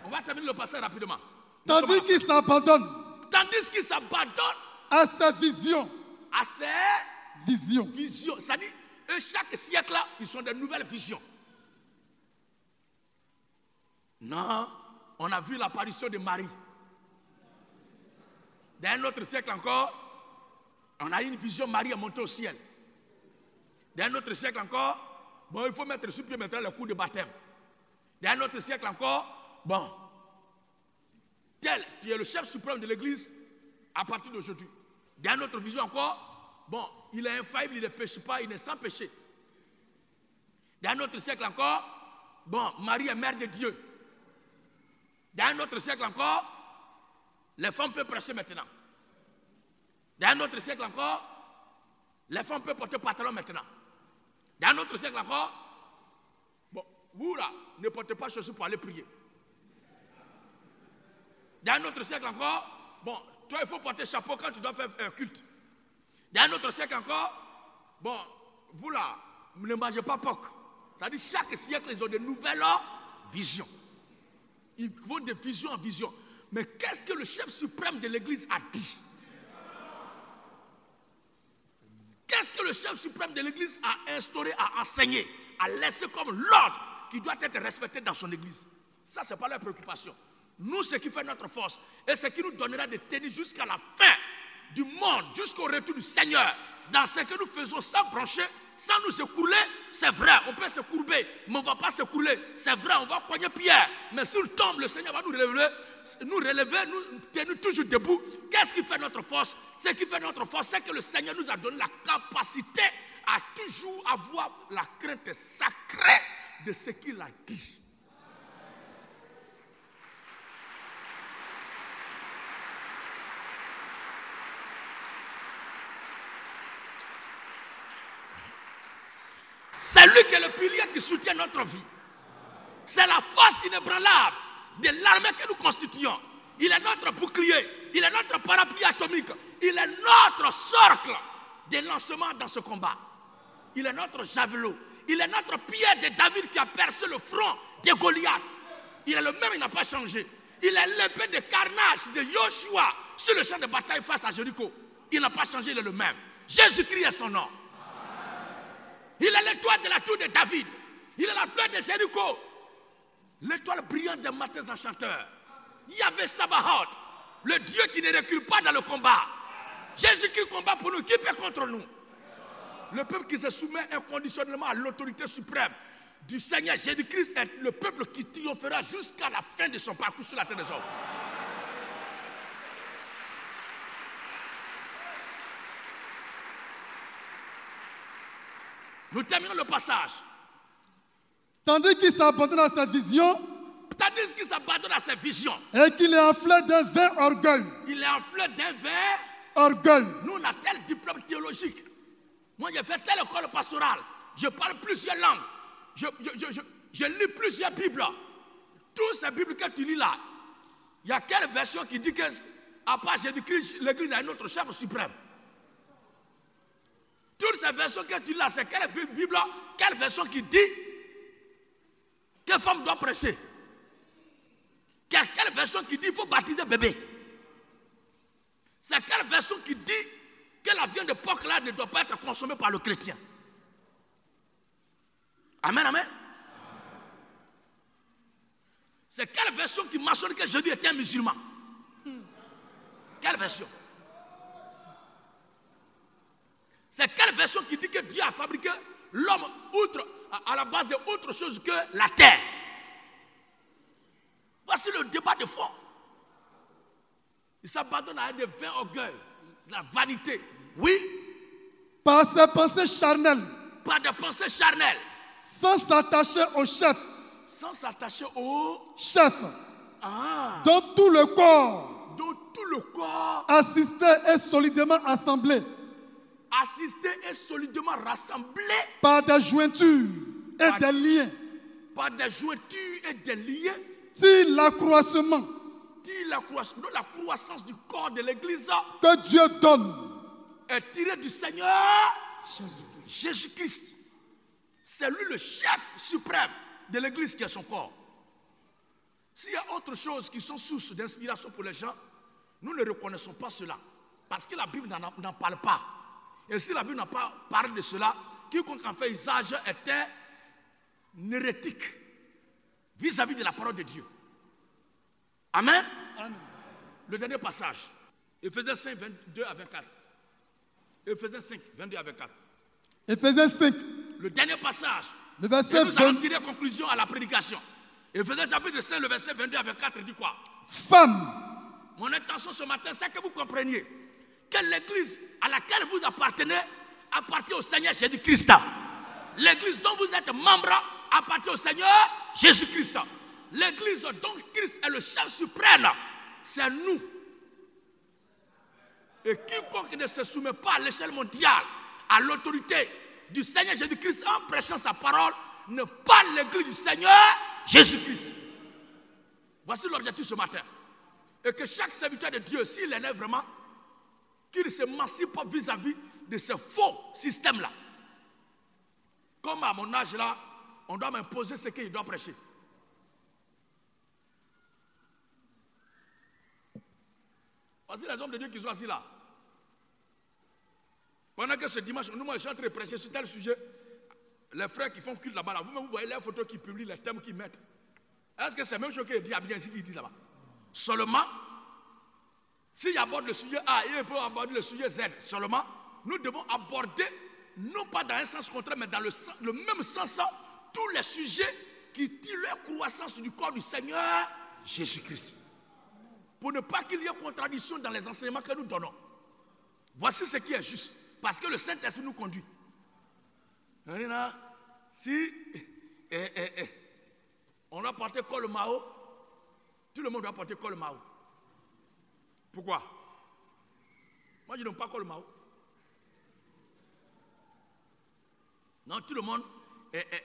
On va terminer le passage rapidement. Tandis qu'il s'abandonne à sa vision. À ses visions. C'est-à-dire, chaque siècle, là, ils sont de nouvelles visions. Non, on a vu l'apparition de Marie. Dans un autre siècle encore, on a eu une vision, Marie est montée au ciel. Dans un autre siècle encore, bon, il faut mettre sur pied maintenant le coup de baptême. Dans un autre siècle encore, bon, tel, tu es le chef suprême de l'église à partir d'aujourd'hui. Dans une autre vision encore, bon, il est infaillible, il ne péche pas, il est sans péché. Dans un autre siècle encore, bon, Marie est mère de Dieu. Dans un autre siècle encore, les femmes peuvent prêcher maintenant. Dans un autre siècle encore, les femmes peuvent porter pantalon maintenant. Dans un autre siècle encore, bon, vous là, ne portez pas chaussures pour aller prier. Dans un autre siècle encore, bon, toi il faut porter chapeau quand tu dois faire un culte. Dans un autre siècle encore, bon, vous là, ne mangez pas porc. C'est-à-dire chaque siècle, ils ont de nouvelles visions. Ils vont de vision en vision. Mais qu'est-ce que le chef suprême de l'église a dit? Qu'est-ce que le chef suprême de l'église a instauré, a enseigné, a laissé comme l'ordre qui doit être respecté dans son église? Ça, ce n'est pas leur préoccupation. Nous, ce qui fait notre force et ce qui nous donnera de tenir jusqu'à la fin du monde, jusqu'au retour du Seigneur, dans ce que nous faisons sans brancher, sans nous écouler, c'est vrai, on peut se courber, mais on ne va pas se couler. C'est vrai, on va cogner Pierre, mais s'il tombe, le Seigneur va nous relever, nous tenir toujours debout. Qu'est-ce qui fait notre force? Ce qui fait notre force, c'est que le Seigneur nous a donné la capacité à toujours avoir la crainte sacrée de ce qu'il a dit. C'est lui qui est le pilier qui soutient notre vie. C'est la force inébranlable de l'armée que nous constituons. Il est notre bouclier, il est notre parapluie atomique, il est notre socle de lancement dans ce combat. Il est notre javelot, il est notre pierre de David qui a percé le front de Goliath. Il est le même, il n'a pas changé. Il est l'épée de carnage de Joshua sur le champ de bataille face à Jéricho. Il n'a pas changé, il est le même. Jésus-Christ est son nom. Il est l'étoile de la tour de David. Il est la fleur de Jéricho. L'étoile brillante des matins enchanteurs. Yahvé Sabaoth, le Dieu qui ne recule pas dans le combat. Jésus-Christ combat pour nous. Qui peut contre nous? Le peuple qui se soumet inconditionnellement à l'autorité suprême du Seigneur Jésus-Christ est le peuple qui triomphera jusqu'à la fin de son parcours sur la terre des hommes. Nous terminons le passage. Tandis qu'il s'abandonne à sa vision. Tandis qu'il s'abandonne à ses visions. Et qu'il est enflé d'un vain orgueil. Il est enflé d'un vain orgueil. Nous, on a tel diplôme théologique. Moi, j'ai fait telle école pastorale. Je parle plusieurs langues. Je lis plusieurs Bibles. Toutes ces Bibles que tu lis là, il y a quelle version qui dit que, à part Jésus-Christ, l'Église a un autre chef suprême? Toutes ces versions que tu lis là, c'est quelle Bible, quelle version qui dit que femme doit prêcher? Quelle version qui dit qu'il faut baptiser bébé? C'est quelle version qui dit que la viande de porc là ne doit pas être consommée par le chrétien? Amen, amen. C'est quelle version qui mentionne que Jésus était un musulman? Quelle version? C'est quelle version qui dit que Dieu a fabriqué l'homme à la base d'autre chose que la terre? Voici le débat de fond. Il s'abandonne à des vains orgueils, de la vanité. Oui. Par ses pensées charnelles. Par des pensées charnelles. Sans s'attacher au chef. Sans s'attacher au chef. Ah. Dont tout le corps. Dont tout le corps. Assisté et solidement assemblé. Assisté et solidement rassemblé. Par des jointures et des liens, par des jointures et des liens, tire l'accroissement la croissance du corps de l'Église que Dieu donne. est tirée du Seigneur Jésus-Christ. C'est lui le chef suprême de l'Église qui est son corps. S'il y a autre chose qui sont sources d'inspiration pour les gens, nous ne reconnaissons pas cela. Parce que la Bible n'en parle pas. Et si la Bible n'a pas parlé de cela, quiconque en fait usage était hérétique vis-à-vis de la parole de Dieu. Amen. Amen. Le dernier passage, Éphésiens 5, 22 à 24. Éphésiens 5, 22 à 24. Éphésiens 5, Le dernier passage. le Et verset nous allons 20. tirer conclusion à la prédication. Éphésiens chapitre 5, le verset 22 à 24 dit quoi? Femme, Mon intention ce matin, c'est que vous compreniez que l'église à laquelle vous appartenez appartient au Seigneur Jésus-Christ. L'église dont vous êtes membre appartient au Seigneur Jésus-Christ. L'église dont Christ est le chef suprême, c'est nous. Et quiconque ne se soumet pas à l'échelle mondiale à l'autorité du Seigneur Jésus-Christ en prêchant sa parole, ne pas l'église du Seigneur Jésus-Christ. Voici l'objectif ce matin. Et que chaque serviteur de Dieu, s'il en est vraiment, qu'il ne s'émancipe pas vis-à-vis de ce faux système-là. Comme à mon âge là, on doit m'imposer ce qu'il doit prêcher. Voici les hommes de Dieu qui sont assis là. Pendant que ce dimanche, nous, moi, je suis en train de prêcher sur tel sujet, les frères qui font culte là-bas, là, vous voyez les photos qui publient, les thèmes qu'ils mettent. Est-ce que c'est même chose qu'il dit à bien ici qu'il dit là-bas? Seulement, s'il aborde le sujet A et il peut aborder le sujet Z, seulement, nous devons aborder, non pas dans un sens contraire, mais dans le même sens, tous les sujets qui tirent leur croissance du corps du Seigneur Jésus-Christ. Pour ne pas qu'il y ait contradiction dans les enseignements que nous donnons. Voici ce qui est juste. Parce que le Saint-Esprit nous conduit. Si on doit porter col Mao, tout le monde doit porter col Mao. Pourquoi? Moi, je n'aime pas col Mao. Non, tout le monde,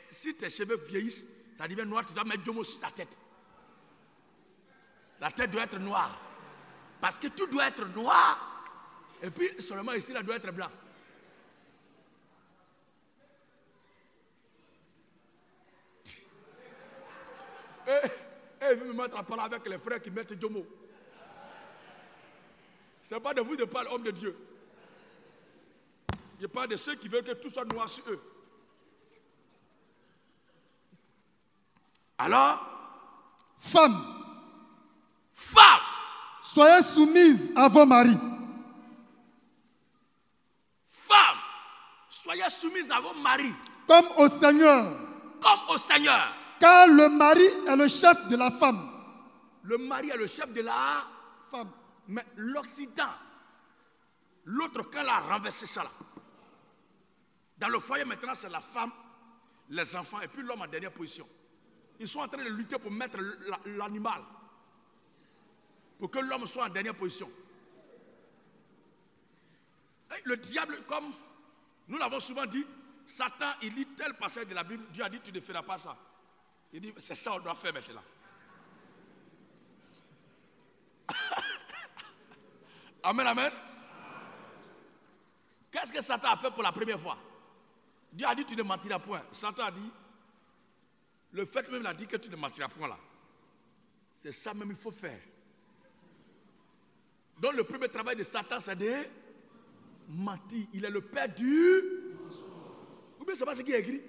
si tes cheveux vieillissent, ça devient noir, tu dois mettre Jomo sur ta tête. La tête doit être noire. Parce que tout doit être noir. Et puis seulement ici, là doit être blanc. Il veut me mettre à parler avec les frères qui mettent Jomo. Ce n'est pas de vous de parler, homme de Dieu. Je parle de ceux qui veulent que tout soit noir sur eux. Alors, femme, soyez soumises à vos maris. Femmes, soyez soumises à vos maris. Comme au Seigneur. Comme au Seigneur. Car le mari est le chef de la femme. Le mari est le chef de la femme. Mais l'Occident, l'autre camp l'a renversé ça là. Dans le foyer maintenant, c'est la femme, les enfants et puis l'homme en dernière position. Ils sont en train de lutter pour mettre l'animal. Pour que l'homme soit en dernière position. Le diable, comme nous l'avons souvent dit, Satan, il lit tel passage de la Bible, Dieu a dit tu ne feras pas ça. Il dit c'est ça qu'on doit faire maintenant. Amen, amen. Qu'est-ce que Satan a fait pour la première fois? Dieu a dit tu ne mentiras point. Satan a dit, le fait même il a dit que tu ne mentiras point là. C'est ça même il faut faire. Donc le premier travail de Satan c'est de mentir. Il est le père du... Ou bien c'est pas ce qui est écrit.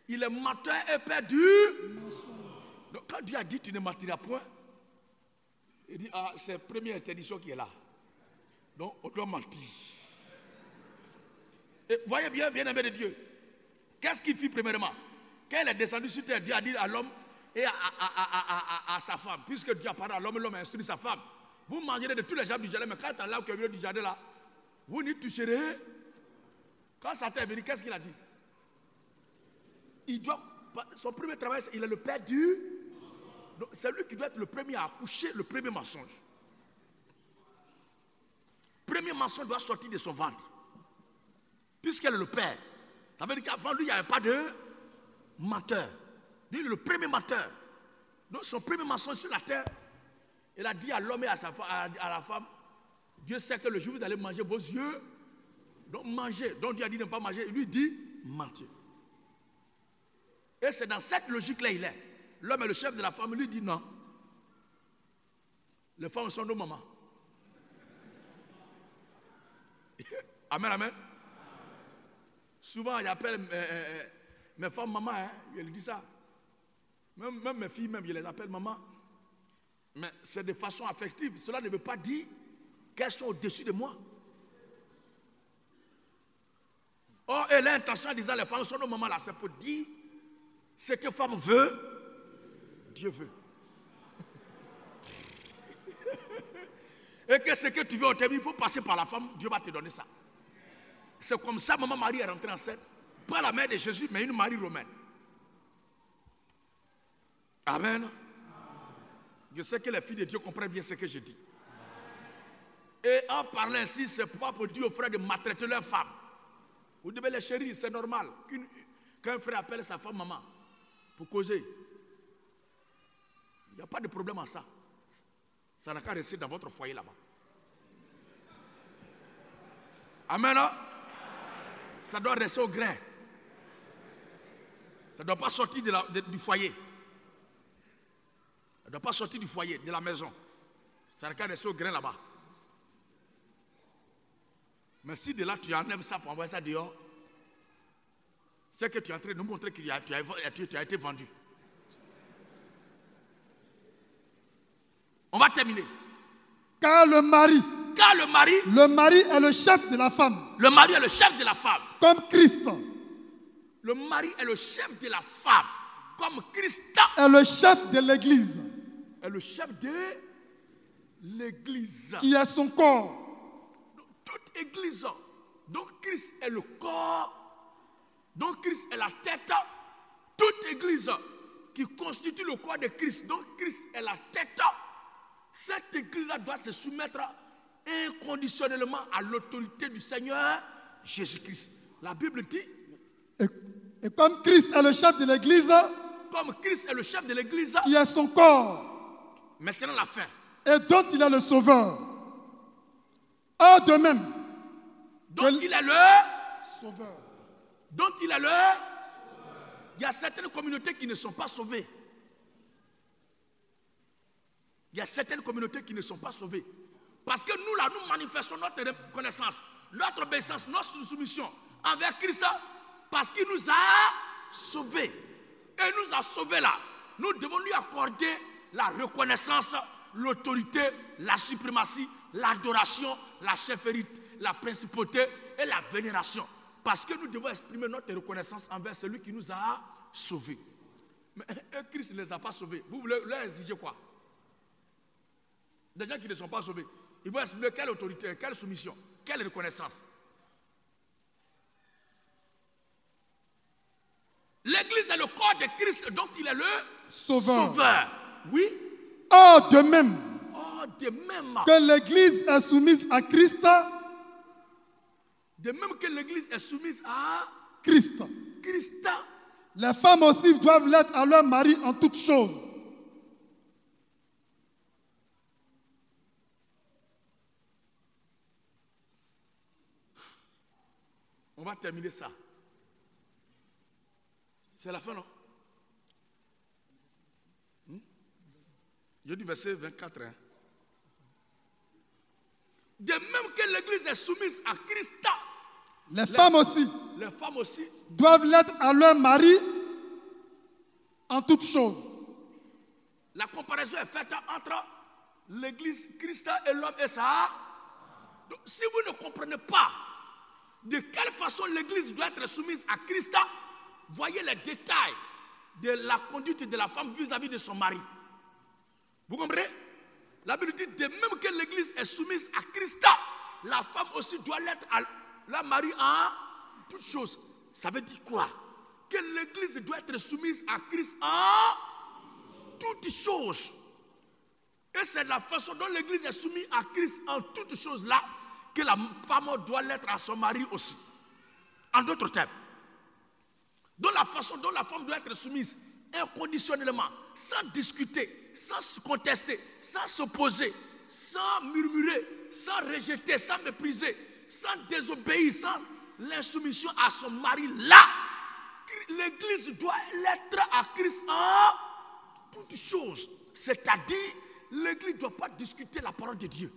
Il est menteur et père du... Donc quand Dieu a dit tu ne mentiras point, il dit c'est la première interdiction qui est là. Donc on doit mentir. Et voyez bien, bien-aimé de Dieu, qu'est-ce qu'il fit premièrement? Quand il est descendu sur terre, Dieu a dit à l'homme et à sa femme, puisque Dieu a parlé à l'homme et l'homme a instruit sa femme, vous mangerez de tous les arbres du jardin, mais quand tu es là au milieu du jardin là, vous n'y toucherez. Quand Satan est venu, qu'est-ce qu'il a dit? Il doit, son premier travail, il est le père du... Donc c'est lui qui doit être le premier à accoucher le premier mensonge. Le premier mensonge doit sortir de son ventre. Puisqu'elle est le père. Ça veut dire qu'avant lui, il n'y avait pas de menteur. Dieu est le premier menteur. Donc son premier mensonge sur la terre, il a dit à l'homme et à la femme, Dieu sait que le jour où vous allez manger vos yeux, donc mangez. Donc Dieu a dit de ne pas manger. Il lui dit, mentir. Et c'est dans cette logique-là il est. L'homme est le chef de la femme, il lui dit non. Les femmes sont nos mamans. Amen, amen. Souvent, il appelle mes femmes maman, hein, il dit ça. Même mes filles, même, je les appelle maman. Mais c'est de façon affective. Cela ne veut pas dire qu'elles sont au-dessus de moi. Or, et l'intention en disant les femmes sont nos mamans là, c'est pour dire ce que femme veut, Dieu veut. Et que ce que tu veux au terme, il faut passer par la femme, Dieu va te donner ça. C'est comme ça, maman Marie est rentrée enceinte. Pas la mère de Jésus, mais une Marie romaine. Amen. Je sais que les filles de Dieu comprennent bien ce que je dis. Et en parlant ainsi, c'est pas pour dire aux frères de maltraiter leur femme. Vous devez les chérir, c'est normal. Qu'un frère appelle sa femme maman pour causer. Il n'y a pas de problème à ça. Ça n'a qu'à rester dans votre foyer là-bas. Amen. Hein? Ça doit rester au grain. Ça ne doit pas sortir du foyer. Ça ne doit pas sortir du foyer, de la maison. Ça n'a qu'à rester au grain là-bas. Mais si de là tu enlèves ça pour envoyer ça dehors, c'est que tu es en train de nous montrer que tu as été vendu. On va terminer. Car le mari est le chef de la femme. Le mari est le chef de la femme. Comme Christ. Le mari est le chef de la femme. Comme Christ est le chef de l'église. Est le chef de l'église. Qui est son corps. Toute église. Donc Christ est le corps. Donc Christ est la tête. Toute église qui constitue le corps de Christ. Donc Christ est la tête. Cette église-là doit se soumettre inconditionnellement à l'autorité du Seigneur Jésus-Christ. La Bible dit. Et comme Christ est le chef de l'église. Comme Christ est le chef de l'église. Qui est son corps. Maintenant la fin. Et dont il est le sauveur. Or de même. Donc il est le sauveur. Donc il est le. Il y a certaines communautés qui ne sont pas sauvées. Il y a certaines communautés qui ne sont pas sauvées. Parce que nous, là, nous manifestons notre reconnaissance, notre obéissance, notre soumission envers Christ, parce qu'il nous a sauvés. Et nous a sauvés là. Nous devons lui accorder la reconnaissance, l'autorité, la suprématie, l'adoration, la chefferie, la principauté et la vénération. Parce que nous devons exprimer notre reconnaissance envers celui qui nous a sauvés. Mais Christ ne les a pas sauvés. Vous voulez leur exiger quoi? Des gens qui ne sont pas sauvés. Ils vont exprimer quelle autorité, quelle soumission, quelle reconnaissance. L'Église est le corps de Christ, donc il est le sauveur. Oui. Or de même que l'Église est soumise à Christ. De même que l'Église est soumise à Christ. Les femmes aussi doivent l'être à leur mari en toutes choses. On va terminer ça. C'est la fin, non? Je dis verset 24. Hein? De même que l'Église est soumise à Christ, les femmes aussi doivent l'être à leur mari en toutes choses. La comparaison est faite entre l'Église, Christ et l'homme et ça. Donc, si vous ne comprenez pas de quelle façon l'Église doit être soumise à Christ, voyez les détails de la conduite de la femme vis-à-vis de son mari. Vous comprenez? La Bible dit, de même que l'Église est soumise à Christ, la femme aussi doit l'être à la mari en toutes choses. Ça veut dire quoi? Que l'Église doit être soumise à Christ en toutes choses. Et c'est la façon dont l'Église est soumise à Christ en toutes choses là que la femme doit l'être à son mari aussi. En d'autres termes, dont la façon dont la femme doit être soumise inconditionnellement, sans discuter, sans contester, sans s'opposer, sans murmurer, sans rejeter, sans mépriser, sans désobéir, sans l'insoumission à son mari. Là, l'Église doit l'être à Christ en toutes choses. C'est-à-dire, l'Église ne doit pas discuter la parole de Dieu.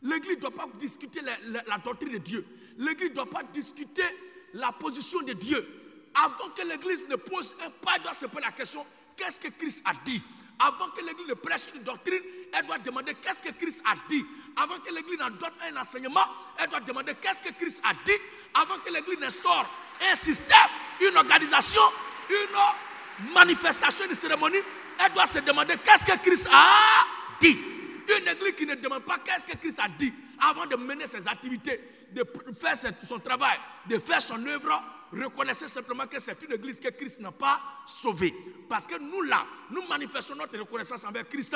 L'Église ne doit pas discuter la doctrine de Dieu. L'Église ne doit pas discuter la position de Dieu. Avant que l'Église ne pose un pas, elle doit se poser la question, qu'est-ce que Christ a dit? Avant que l'Église ne prêche une doctrine, elle doit demander qu'est-ce que Christ a dit. Avant que l'Église en donne un enseignement, elle doit demander qu'est-ce que Christ a dit. Avant que l'Église n'instaure un système, une organisation, une manifestation, une cérémonie, elle doit se demander qu'est-ce que Christ a dit. Une église qui ne demande pas qu'est-ce que Christ a dit avant de mener ses activités, de faire son travail, de faire son œuvre, reconnaissez simplement que c'est une église que Christ n'a pas sauvée. Parce que nous là, nous manifestons notre reconnaissance envers Christ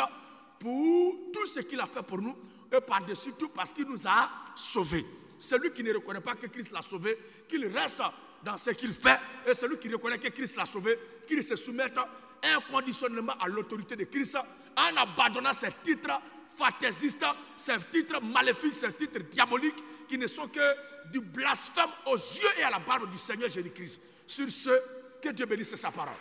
pour tout ce qu'il a fait pour nous et par-dessus tout parce qu'il nous a sauvés. Celui qui ne reconnaît pas que Christ l'a sauvé, qu'il reste dans ce qu'il fait, et celui qui reconnaît que Christ l'a sauvé, qu'il se soumette inconditionnellement à l'autorité de Christ en abandonnant ses titres fantaisistes, ces titres maléfiques, ces titres diaboliques qui ne sont que du blasphème aux yeux et à la barbe du Seigneur Jésus-Christ. Sur ce, que Dieu bénisse sa parole.